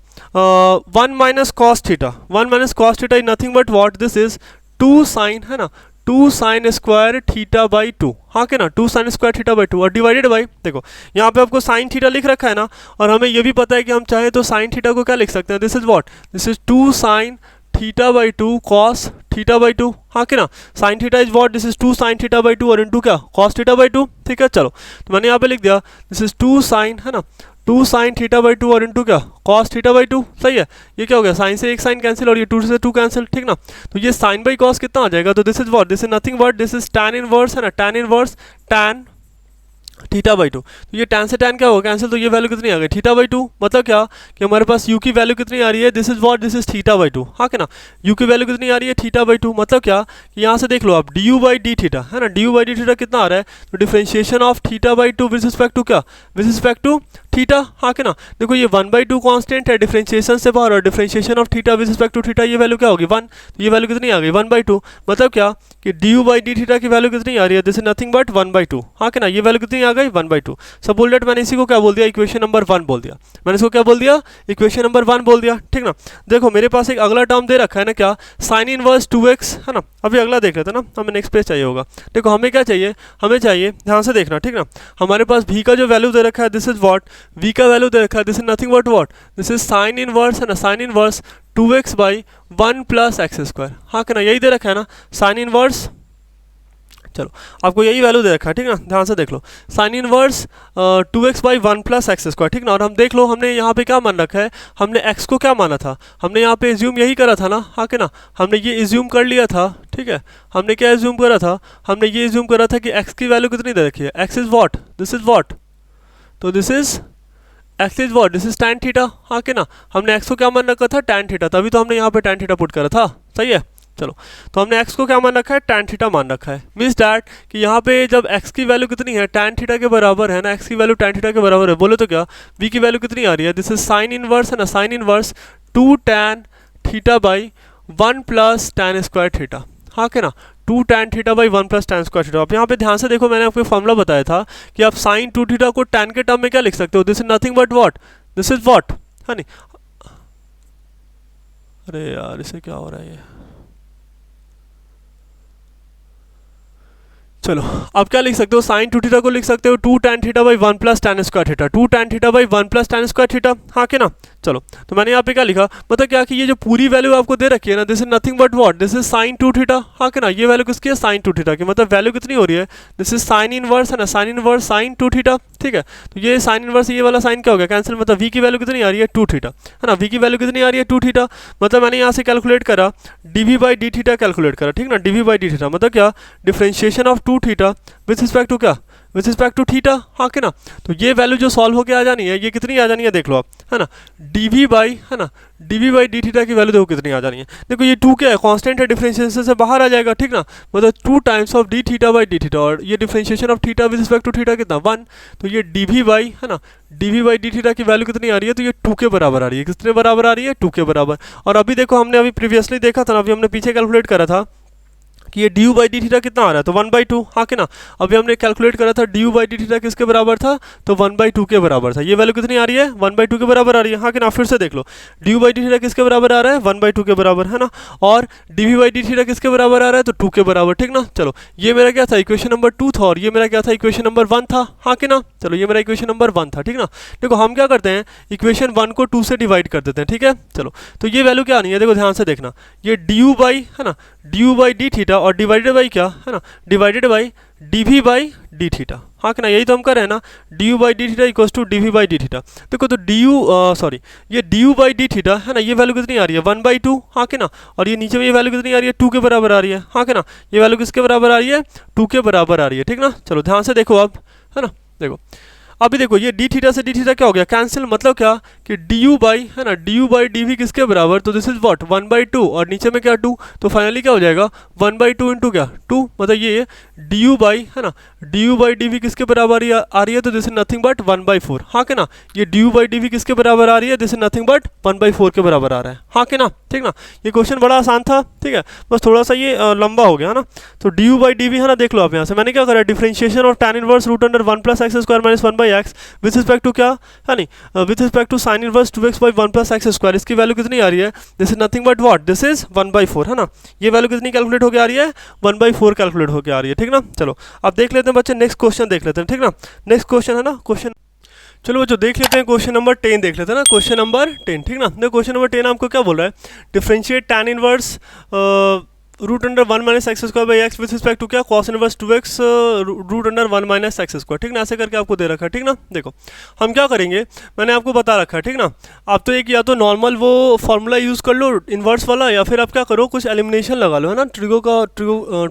1 minus cos theta, 1 minus cos theta is nothing but what, this is 2 sine, है ना, 2 साइन स्क्वायर थीटा बाई 2, हाँ कि ना, 2 साइन स्क्वायर थीटा बाई 2 और डिवाइडेड बाई, देखो यहाँ पे आपको साइन थीटा लिख रखा है ना, और हमें ये भी पता है कि हम चाहे तो साइन थीटा को क्या लिख सकते हैं, this is what, this is 2 sine theta by 2 cos theta by 2, हाँ कि ना, sine theta is what, this is 2 sine theta by 2 और इनटू क्या, कॉस थीटा बाई 2, ठीक है। चलो तो मैंने यहाँ पे लिख दिया, दिस इज 2 साइन, है ना, 2 साइन थीटा बाई 2 और इनटू क्या, कॉस थीटा बाई 2, सही है। ये क्या हो गया, साइन से एक साइन कैंसिल और ये 2 से 2 कैंसिल, ठीक ना। तो ये साइन बाई कॉस कितना आ जाएगा, तो this is what, this is nothing but this is tan inverse, है ना, tan inverse tan theta by 2, तो ये टैन से टैन क्या होगा कैंसिल, तो ये वैल्यू कितनी आ गई, थीटा बाई 2, मतलब क्या कि हमारे पास u की वैल्यू कितनी आ रही है, this is what, this is theta by 2, हाँ कि ना, u की वैल्यू कितनी आ रही है, थीटा बाई 2, मतलब क्या कि यहाँ से देख लो आप du बाई डी थीटा, है ना, du बाई डी थीटा कितना आ रहा है, तो differentiation of theta by 2 with respect to क्या, विद रिस्पेक्ट टू थीटा, हाँ कि ना। देखो ये 1/2 कांस्टेंट है, डिफरेंशिएशन से बाहर, और differentiation of theta with respect to theta ये वैल्यू क्या होगी 1, तो ये वैल्यू कितनी आ गई 1/2, मतलब क्या कि du बाई डी थीटा की वैल्यू कितनी आ रही है, दिस इज नथिंग बट 1/2, हाँ कि ना, ये वैल्यू कितनी आ गई 1/2। सब बोल मैंने इसी को क्या बोल दिया, इक्वेशन नंबर 1 बोल दिया, मैंने इसको क्या बोल दिया, इक्वेशन नंबर 1 बोल दिया, ठीक ना। देखो मेरे पास एक अगला टर्म दे रखा है ना, क्या, साइन इनवर्स 2x, है ना। अभी अगला देख लेते हैं ना, हमें नेक्स्ट पेज चाहिए होगा। देखो हमें क्या चाहिए, हमें चाहिए, ध्यान से देखना, ठीक ना। हमारे पास v का जो वैल्यू दे रखा है, दिस इज व्हाट, v का वैल्यू दे रखा है, this is nothing but what, this is sine inverse, है ना, sine inverse 2x by 1 plus x square, हाँ कि ना, यही दे रखा है ना, साइन इनवर्स, चलो आपको यही वैल्यू दे रखा है, ठीक ना, ध्यान से देख लो, sine inverse 2x by 1 plus x square, ठीक ना। और हम देख लो हमने यहाँ पे क्या मान रखा है, हमने x को क्या माना था, हमने यहाँ पे एज्यूम यही करा था ना, हाँ कि ना, हमने ये एज्यूम कर लिया था, ठीक है। हमने क्या एज्यूम करा था, हमने ये एज्यूम करा था कि x की वैल्यू कितनी दे रखी है, x is what, this is what, तो this is x is what, this is tan theta, हाँ कि ना। हमने x को क्या मान रखा था, tan थीटा, तभी तो हमने यहाँ पे tan थीटा पुट करा था, सही है। चलो तो हमने x को क्या मान रखा है, tan थीटा मान रखा है, मीन्स डैट कि यहाँ पे जब x की वैल्यू कितनी है, tan थीटा के बराबर है ना, x की वैल्यू tan थीटा के बराबर है, बोले तो क्या v की वैल्यू कितनी आ रही है, दिस इज साइन इनवर्स, है ना, sine inverse 2 tan theta by 1 plus tan square theta, हाँ कि ना, 2 tan theta by 1 plus tan square theta. आप यहाँ पे ध्यान से देखो, मैंने आपको फॉर्मूला बताया था कि आप साइन 2 थीटा को tan के टर्म में क्या लिख सकते हो, this is nothing but what, this is what, है नहीं। अरे यार इसे क्या हो रहा है ये, चलो आप क्या लिख सकते हो, साइन 2 थीटा को लिख सकते हो 2 tan theta by 1 plus tan square theta, 2 tan theta by 1 plus tan square theta, हाँ कि ना। चलो तो मैंने यहाँ पे क्या लिखा, मतलब क्या कि ये जो पूरी वैल्यू आपको दे रखी है ना, this is nothing but what, this is sign 2 theta, हाँ कि ना। ये वैल्यू किसकी है, साइन 2 थीटा की, मतलब वैल्यू कितनी हो रही है, दिस इज साइन इनवर्स, है ना, साइन इनवर्स साइन 2 थीटा, ठीक है। तो ये साइन इनवर्स ये वाला साइन क्या हो गया कैंसिल, मतलब v की वैल्यू कितनी आ रही है 2 थीटा, है ना, v की वैल्यू कितनी आ रही है 2 थीटा, मतलब मैंने यहाँ से कैलकुलेट करा dv by d theta calculate करा, ठीक ना, dv बाई डी थीटा मतलब क्या, differentiation of 2 theta with respect to क्या, विथ रिस्पेक्ट टू थीटा, हाँ कि ना। तो ये वैल्यू जो सॉल्व होकर आ जानी है, ये कितनी आ जानी है देख लो आप, है ना, dv बाई, है ना, dv बाई डी थीटा की वैल्यू देखो कितनी आ जानी है। देखो ये 2 क्या है, कांस्टेंट है, डिफरेंशिएशन से बाहर आ जाएगा, ठीक ना, मतलब 2 times of d theta by d theta, और ये differentiation of theta with respect to theta कितना 1, तो ये dv बाई, है ना, dv बाई डी थीटा की वैल्यू कितनी आ रही है, तो ये 2 के बराबर आ रही है, कितने बराबर आ रही है 2 के बराबर। और अभी देखो हमने अभी प्रीवियसली देखा था ना, अभी हमने पीछे कैलकुलेट करा था, कि ये डी बाई डी थीटा कितना आ रहा है, तो 1/2, हाँ कि ना। अभी हमने कैलकुलेट करा था डी बाई डी थीटा किसके बराबर था, तो 1/2 के बराबर था। ये वैल्यू कितनी आ रही है, 1/2 के बराबर आ रही है, हाँ कि ना। फिर से देख लो, डी बाई डी थीटा किसके बराबर आ रहा है, 1/2 के बराबर, है ना। और डी बाई डी थीटा किसके बराबर आ रहा है, तो 2 के बराबर, ठीक ना। चलो ये मेरा क्या था, इक्वेशन नंबर 2 था, और ये मेरा क्या था, इक्वेशन नंबर 1 था, हाँ कि ना। चलो ये मेरा इक्वेशन नंबर 1 था, ठीक ना। देखो हम क्या करते हैं, इक्वेशन 1 को 2 से डिवाइड कर देते हैं, ठीक है। चलो तो ये वैल्यू क्या आनी है, देखो ध्यान से देखना, ये डी यू बाई, है ना, d u by d theta और डिवाइडेड बाई क्या, है ना, divided by d v by d theta, हाँ कि ना। यही तो हम कर रहे हैं ना, d u by d theta equals to d v by d theta. देखो तो डी यू सॉरी ये d u by d theta, है ना, ये वैल्यू कितनी आ रही है, 1/2, हाँ कि ना। और ये नीचे में ये वैल्यू कितनी आ रही है, 2 के बराबर आ रही है, हाँ कि ना। ये वैल्यू किसके बराबर आ रही है, 2 के बराबर आ रही है, ठीक ना। चलो ध्यान से देखो अब, है ना। देखो अभी देखो ये डी थीटा से डी थीटा क्या हो गया, कैंसिल, मतलब क्या कि डी यू बाई, है ना, d u by d v किसके बराबर, तो दिस इज व्हाट 1/2, और नीचे में क्या 2, तो फाइनली क्या हो जाएगा 1/2 इंटू क्या 2, मतलब ये डी यू बाई, है ना, d u by d v किसके बराबर आ रही है, तो दिस इज नथिंग बट 1/4, हाँ कि ना। ये d u by d v किसके बराबर आ रही है, दिस इज नथिंग बट 1/4 के बराबर आ रहा है, हाँ कि ना, ठीक ना। ये क्वेश्चन बड़ा आसान था, ठीक है, बस थोड़ा सा ये लंबा हो गया, है ना। तो d u by d v, है ना, देख लो आप यहाँ से मैंने क्या करा, differentiation of tan inverse root under 1 plus x square minus 1/x with respect to क्या, है नहीं, with respect to sine inverse 2x by 1 plus x square. इसकी वैल्यू कितनी आ रही है, this is nothing but what, this is 1/4, है ना। ये वैल्यू कितनी कैलकुलेट होकर आ रही है, 1/4 कैलकुलेट होकर आ रही है, ठीक ना। चलो अब देख लेते हैं बच्चे, नेक्स्ट क्वेश्चन देख लेते हैं, ठीक ना। नेक्स्ट क्वेश्चन है ना, क्वेश्चन, चलो बच्चों देख लेते हैं, क्वेश्चन नंबर 10 देख लेते हैं ना, क्वेश्चन नंबर 10, ठीक ना। देखो क्वेश्चन नंबर 10 आपको क्या बोल रहा है, differentiate tan inverse root under 1 minus x square by x with respect to क्या, cos inverse 2x root under 1 minus x square, ठीक ना। ऐसे करके आपको दे रखा है, ठीक ना। देखो हम क्या करेंगे, मैंने आपको बता रखा है, ठीक ना। आप तो एक या तो नॉर्मल वो फॉर्मूला यूज़ कर लो इन्वर्स वाला, या फिर आप क्या करो कुछ एलिमिनेशन लगा लो, है ना,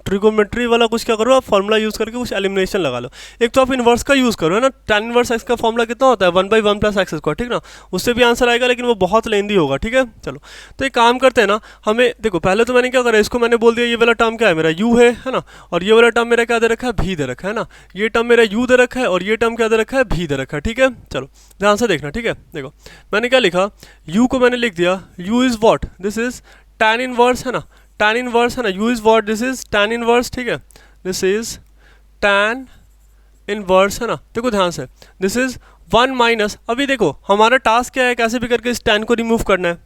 ट्रिगोमेट्री वाला कुछ क्या करो आप फॉर्मूला यूज़ करके कुछ एलिमिनेशन लगा लो। एक तो आप इन्वर्स का यूज़ करो, है ना, tan इनवर्स एक्स का फॉर्मूला कितना होता है 1/1 प्लस एक्स स्क्वायर, ठीक ना। उससे भी आंसर आएगा, लेकिन वो बहुत लेंदी होगा, ठीक है। चलो तो एक काम करते हैं ना, हमें देखो पहले तो मैंने क्या करा, इसको मैंने बोल दिया ये वाला टर्म क्या है मेरा u है ना, और ये वाला टर्म मेरा क्या दे रखा है, v दे रखा है ना। ये टर्म मेरा u दे रखा है और ये टर्म क्या दे रखा है, v दे रखा है, ठीक है। चलो ध्यान से देखना, ठीक है। देखो मैंने क्या लिखा, u को मैंने लिख दिया, u is what, this is tan inverse, है ना, tan इनवर्स, है ना, u is what, this is tan inverse, ठीक है, दिस इज tan इनवर्स, है ना। देखो ध्यान से, दिस इज 1 माइनस, अभी देखो हमारा टास्क क्या है, कैसे भी करके इस tan को रिमूव करना है।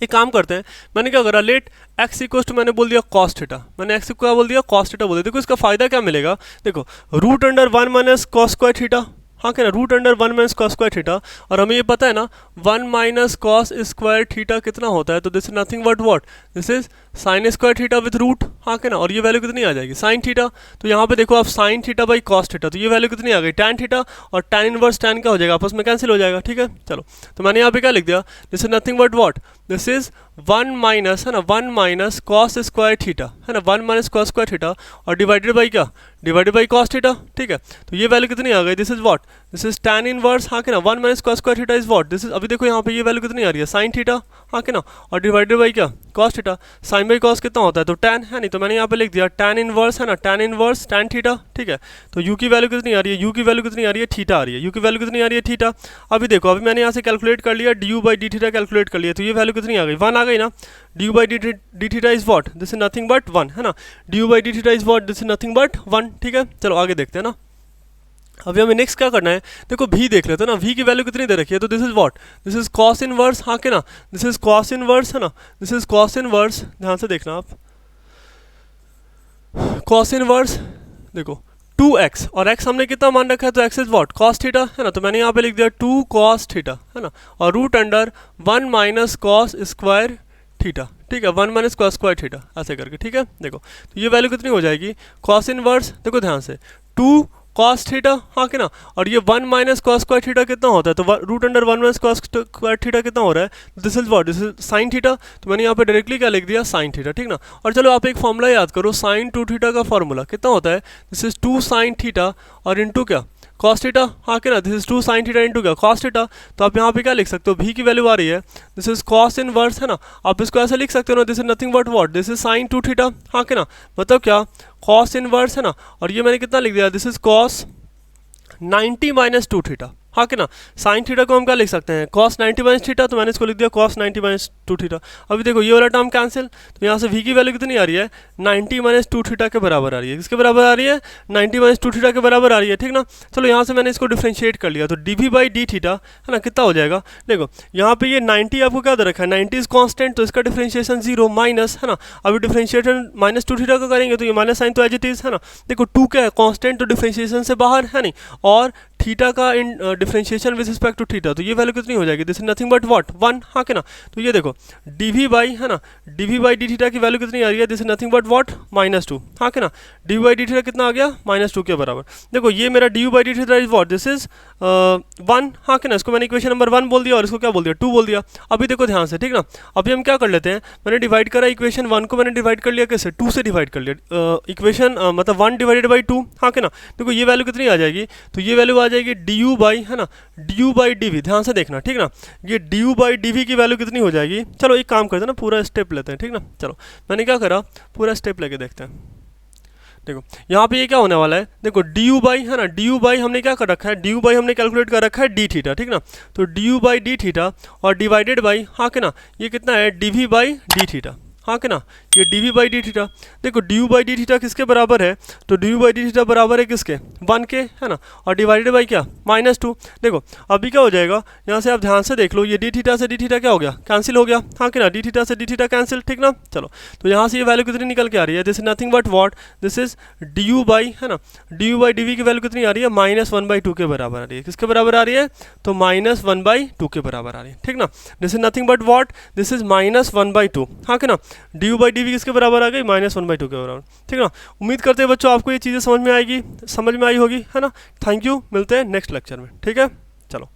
एक काम करते हैं, मैंने क्या करा, लेट x इक्वल टू मैंने बोल दिया cos थीटा, मैंने x को क्या बोल दिया cos थीटा बोल दिया। देखो इसका फायदा क्या मिलेगा, देखो root under 1 minus cos square theta, हाँ क्या ना, root under 1 minus cos square theta, और हमें ये पता है ना 1 माइनस कॉस स्क्वायर थीटा कितना होता है, तो this is nothing but what, this is sine square theta with root, हाँ क्या ना। और ये वैल्यू कितनी आ जाएगी, साइन थीटा, तो यहाँ पे देखो आप sine theta by cos theta, तो ये वैल्यू कितनी आ गई, tan थीटा, और tan इनवर्स tan क्या हो जाएगा, आपस में कैंसिल हो जाएगा, ठीक है। चलो तो मैंने यहाँ पे क्या लिख दिया, this is nothing but what, this is 1 minus, है ना, 1 माइनस कॉस स्क्वायर थीटा, है ना, 1 माइनस कॉस स्क्वायर थीटा, और डिवाइडेड बाई क्या, डिवाइडेड बाई कॉस थीटा, ठीक है। तो ये वैल्यू कितनी आ गई, this is what, this is tan inverse, हाँ कि ना, 1 minus cos square theta is what, this is, अभी देखो यहाँ पे ये वैल्यू कितनी आ रही है, साइन थीटा, हाँ कि ना, और डिवाइडेड बाई क्या, cos theta. Sine by cos कितना होता है, तो tan, है नहीं, तो मैंने यहाँ पे लिख दिया tan इनवर्स, है ना, tan इनवर्स tan थीटा, ठीक है। तो u की वैल्यू कितनी आ रही है, u की वैल्यू कितनी आ रही है, थीटा आ रही है, u की वैल्यू कितनी आ रही है, थीटा। अभी देखो अभी मैंने यहाँ से कैलकुलेट कर लिया, du by d theta calculate कर लिया, तो ये वैल्यू कितनी आ गई, 1 आ गई ना। du by d theta is what, this is nothing but 1, है ना, du by d theta is what, this is nothing but 1, ठीक है। चलो आगे देखते हैं ना। अभी हमें नेक्स्ट क्या करना है, देखो v देख लेते हैं ना, v की वैल्यू कितनी दे रखी है, तो this is what, this is cos inverse, हाँ के ना, दिस इज कॉस इनवर्स, है ना, दिस इज कॉस इनवर्स, ध्यान से देखना आप, कॉस इनवर्स, देखो 2x, और x हमने कितना मान रखा है, तो x is what, cos theta, है ना, तो मैंने यहाँ पे लिख दिया 2 कॉस थीटा, है ना, और root under 1 minus cos square theta, ठीक है, 1 माइनस कॉस स्क्वायर थीटा, ऐसे करके, ठीक है। देखो तो ये वैल्यू कितनी हो जाएगी, कॉस इनवर्स, देखो ध्यान से 2 कॉस थीटा, हाँ कि ना, और ये 1 माइनस कॉस स्क्वायर थीटा कितना होता है, तो root under 1 minus cos square theta कितना हो रहा है, this is what, this is sine theta, तो मैंने यहाँ पे डायरेक्टली क्या लिख दिया, साइन थीटा, ठीक ना। और चलो आप एक फॉर्मूला याद करो, साइन 2 थीटा का फॉर्मूला कितना होता है, दिस इज 2 साइन थीटा और इंटू क्या, कॉस थीटा, हाँ कि ना, this is 2 sine theta into क्या, कॉस थीटा। तो आप यहाँ पे क्या लिख सकते हो, v की वैल्यू आ रही है, दिस इज कॉस इनवर्स, है ना, आप इसको ऐसे लिख सकते हो ना, this is nothing but what, this is sign 2 theta, हाँ कि ना, मतलब क्या, कॉस इनवर्स, है ना, और ये मैंने कितना लिख दिया, this is cos 90 minus 2 theta, हाँ कि ना। साइन थीटा को हम क्या लिख सकते हैं, cos 90 माइनस थीटा, तो मैंने इसको लिख दिया cos 90 माइनस 2 थीटा। अभी देखो ये वाला टर्म कैंसिल, तो यहाँ से v की वैल्यू कितनी आ रही है, 90 माइनस 2 थीटा के बराबर आ रही है। किसके बराबर आ रही है, 90 माइनस 2 थीटा के बराबर आ रही है, ठीक ना। चलो यहाँ से मैंने इसको डिफ्रेंशिएट कर लिया, तो dv बाई डी थीटा है ना कितना हो जाएगा, देखो यहाँ पे ये 90 आपको क्या दे रखा है, 90 इज कांस्टेंट, तो इसका डिफरेंशिएशन 0 माइनस है ना। अभी डिफरेंशिएशन माइनस 2 थीटा का करेंगे तो ये माइनस साइन तो एज इट इज है ना। देखो 2 क्या है, कांस्टेंट, तो डिफरेंशिएशन से बाहर है नहीं, और थीटा का इन differentiation with respect to theta, तो ये वैल्यू कितनी हो जाएगी, this is nothing but what 1, हाँ कि ना। तो ये देखो dv बाई है ना, dv बाई डी थीटा की वैल्यू कितनी आ रही है, this is nothing but what -2, हाँ कि ना। dv बाई डी थीटा कितना आ गया, -2 के बराबर। देखो ये मेरा du by d theta is what, this is 1, हाँ कि ना। इसको मैंने इक्वेशन नंबर 1 बोल दिया और इसको क्या बोल दिया, 2 बोल दिया। अभी देखो ध्यान से, ठीक ना। अभी हम क्या कर लेते हैं, मैंने डिवाइड करा इक्वेशन 1 को, मैंने डिवाइड कर लिया कैसे, 2 से डिवाइड कर लिया, इक्वेशन मतलब 1 डिवाइडेड बाई 2, हाँ कि ना। देखो ये वैल्यू कितनी आ जाएगी, तो ये वैल्यू आ जाएगी du बाई है ना, du बाई dv, ध्यान से देखना, ठीक ना। ये du बाई dv की वैल्यू कितनी हो जाएगी, चलो एक काम करते हैं ना, पूरा स्टेप लेते हैं, ठीक ना। चलो मैंने क्या करा, पूरा स्टेप लेके देखते हैं। देखो यहाँ पे ये क्या होने वाला है, देखो du बाई है ना, du बाई हमने क्या कर रखा है, du बाई हमने कैलकुलेट कर रखा है डी थीटा, ठीक ना। तो du बाई डी थीटा और डिवाइडेड बाई, हाँ कि ना, ये कितना है, dv बाई डी थीटा, हाँ कि ना। ये dv बाई डी थीटा, देखो du बाई डी थीटा किसके बराबर है, तो du बाई डी थीटा बराबर है किसके, 1 के, है ना। और डिवाइडेड बाई क्या, -2। देखो अभी क्या हो जाएगा, यहाँ से आप ध्यान से देख लो, ये डी थीटा से डी थीटा क्या हो गया, कैंसिल हो गया, हाँ कि ना। डी थीटा से डी थीटा कैंसिल, ठीक ना। चलो तो यहाँ से ये वैल्यू कितनी निकल के आ रही है, this is nothing but what, this is du by है ना, du बाई dv की वैल्यू कितनी आ रही है, -1/2 के बराबर आ रही है। किसके बराबर आ रही है, तो -1/2 के बराबर आ रही है, ठीक ना। This is nothing but what, this is -1/2, हाँ कि ना। du बाई dv किसके बराबर आ गई, -1/2 के बराबर, ठीक ना। उम्मीद करते हैं बच्चों आपको ये चीज़ें समझ में आई होगी, है ना। थैंक यू, मिलते हैं नेक्स्ट लेक्चर में, ठीक है। चलो।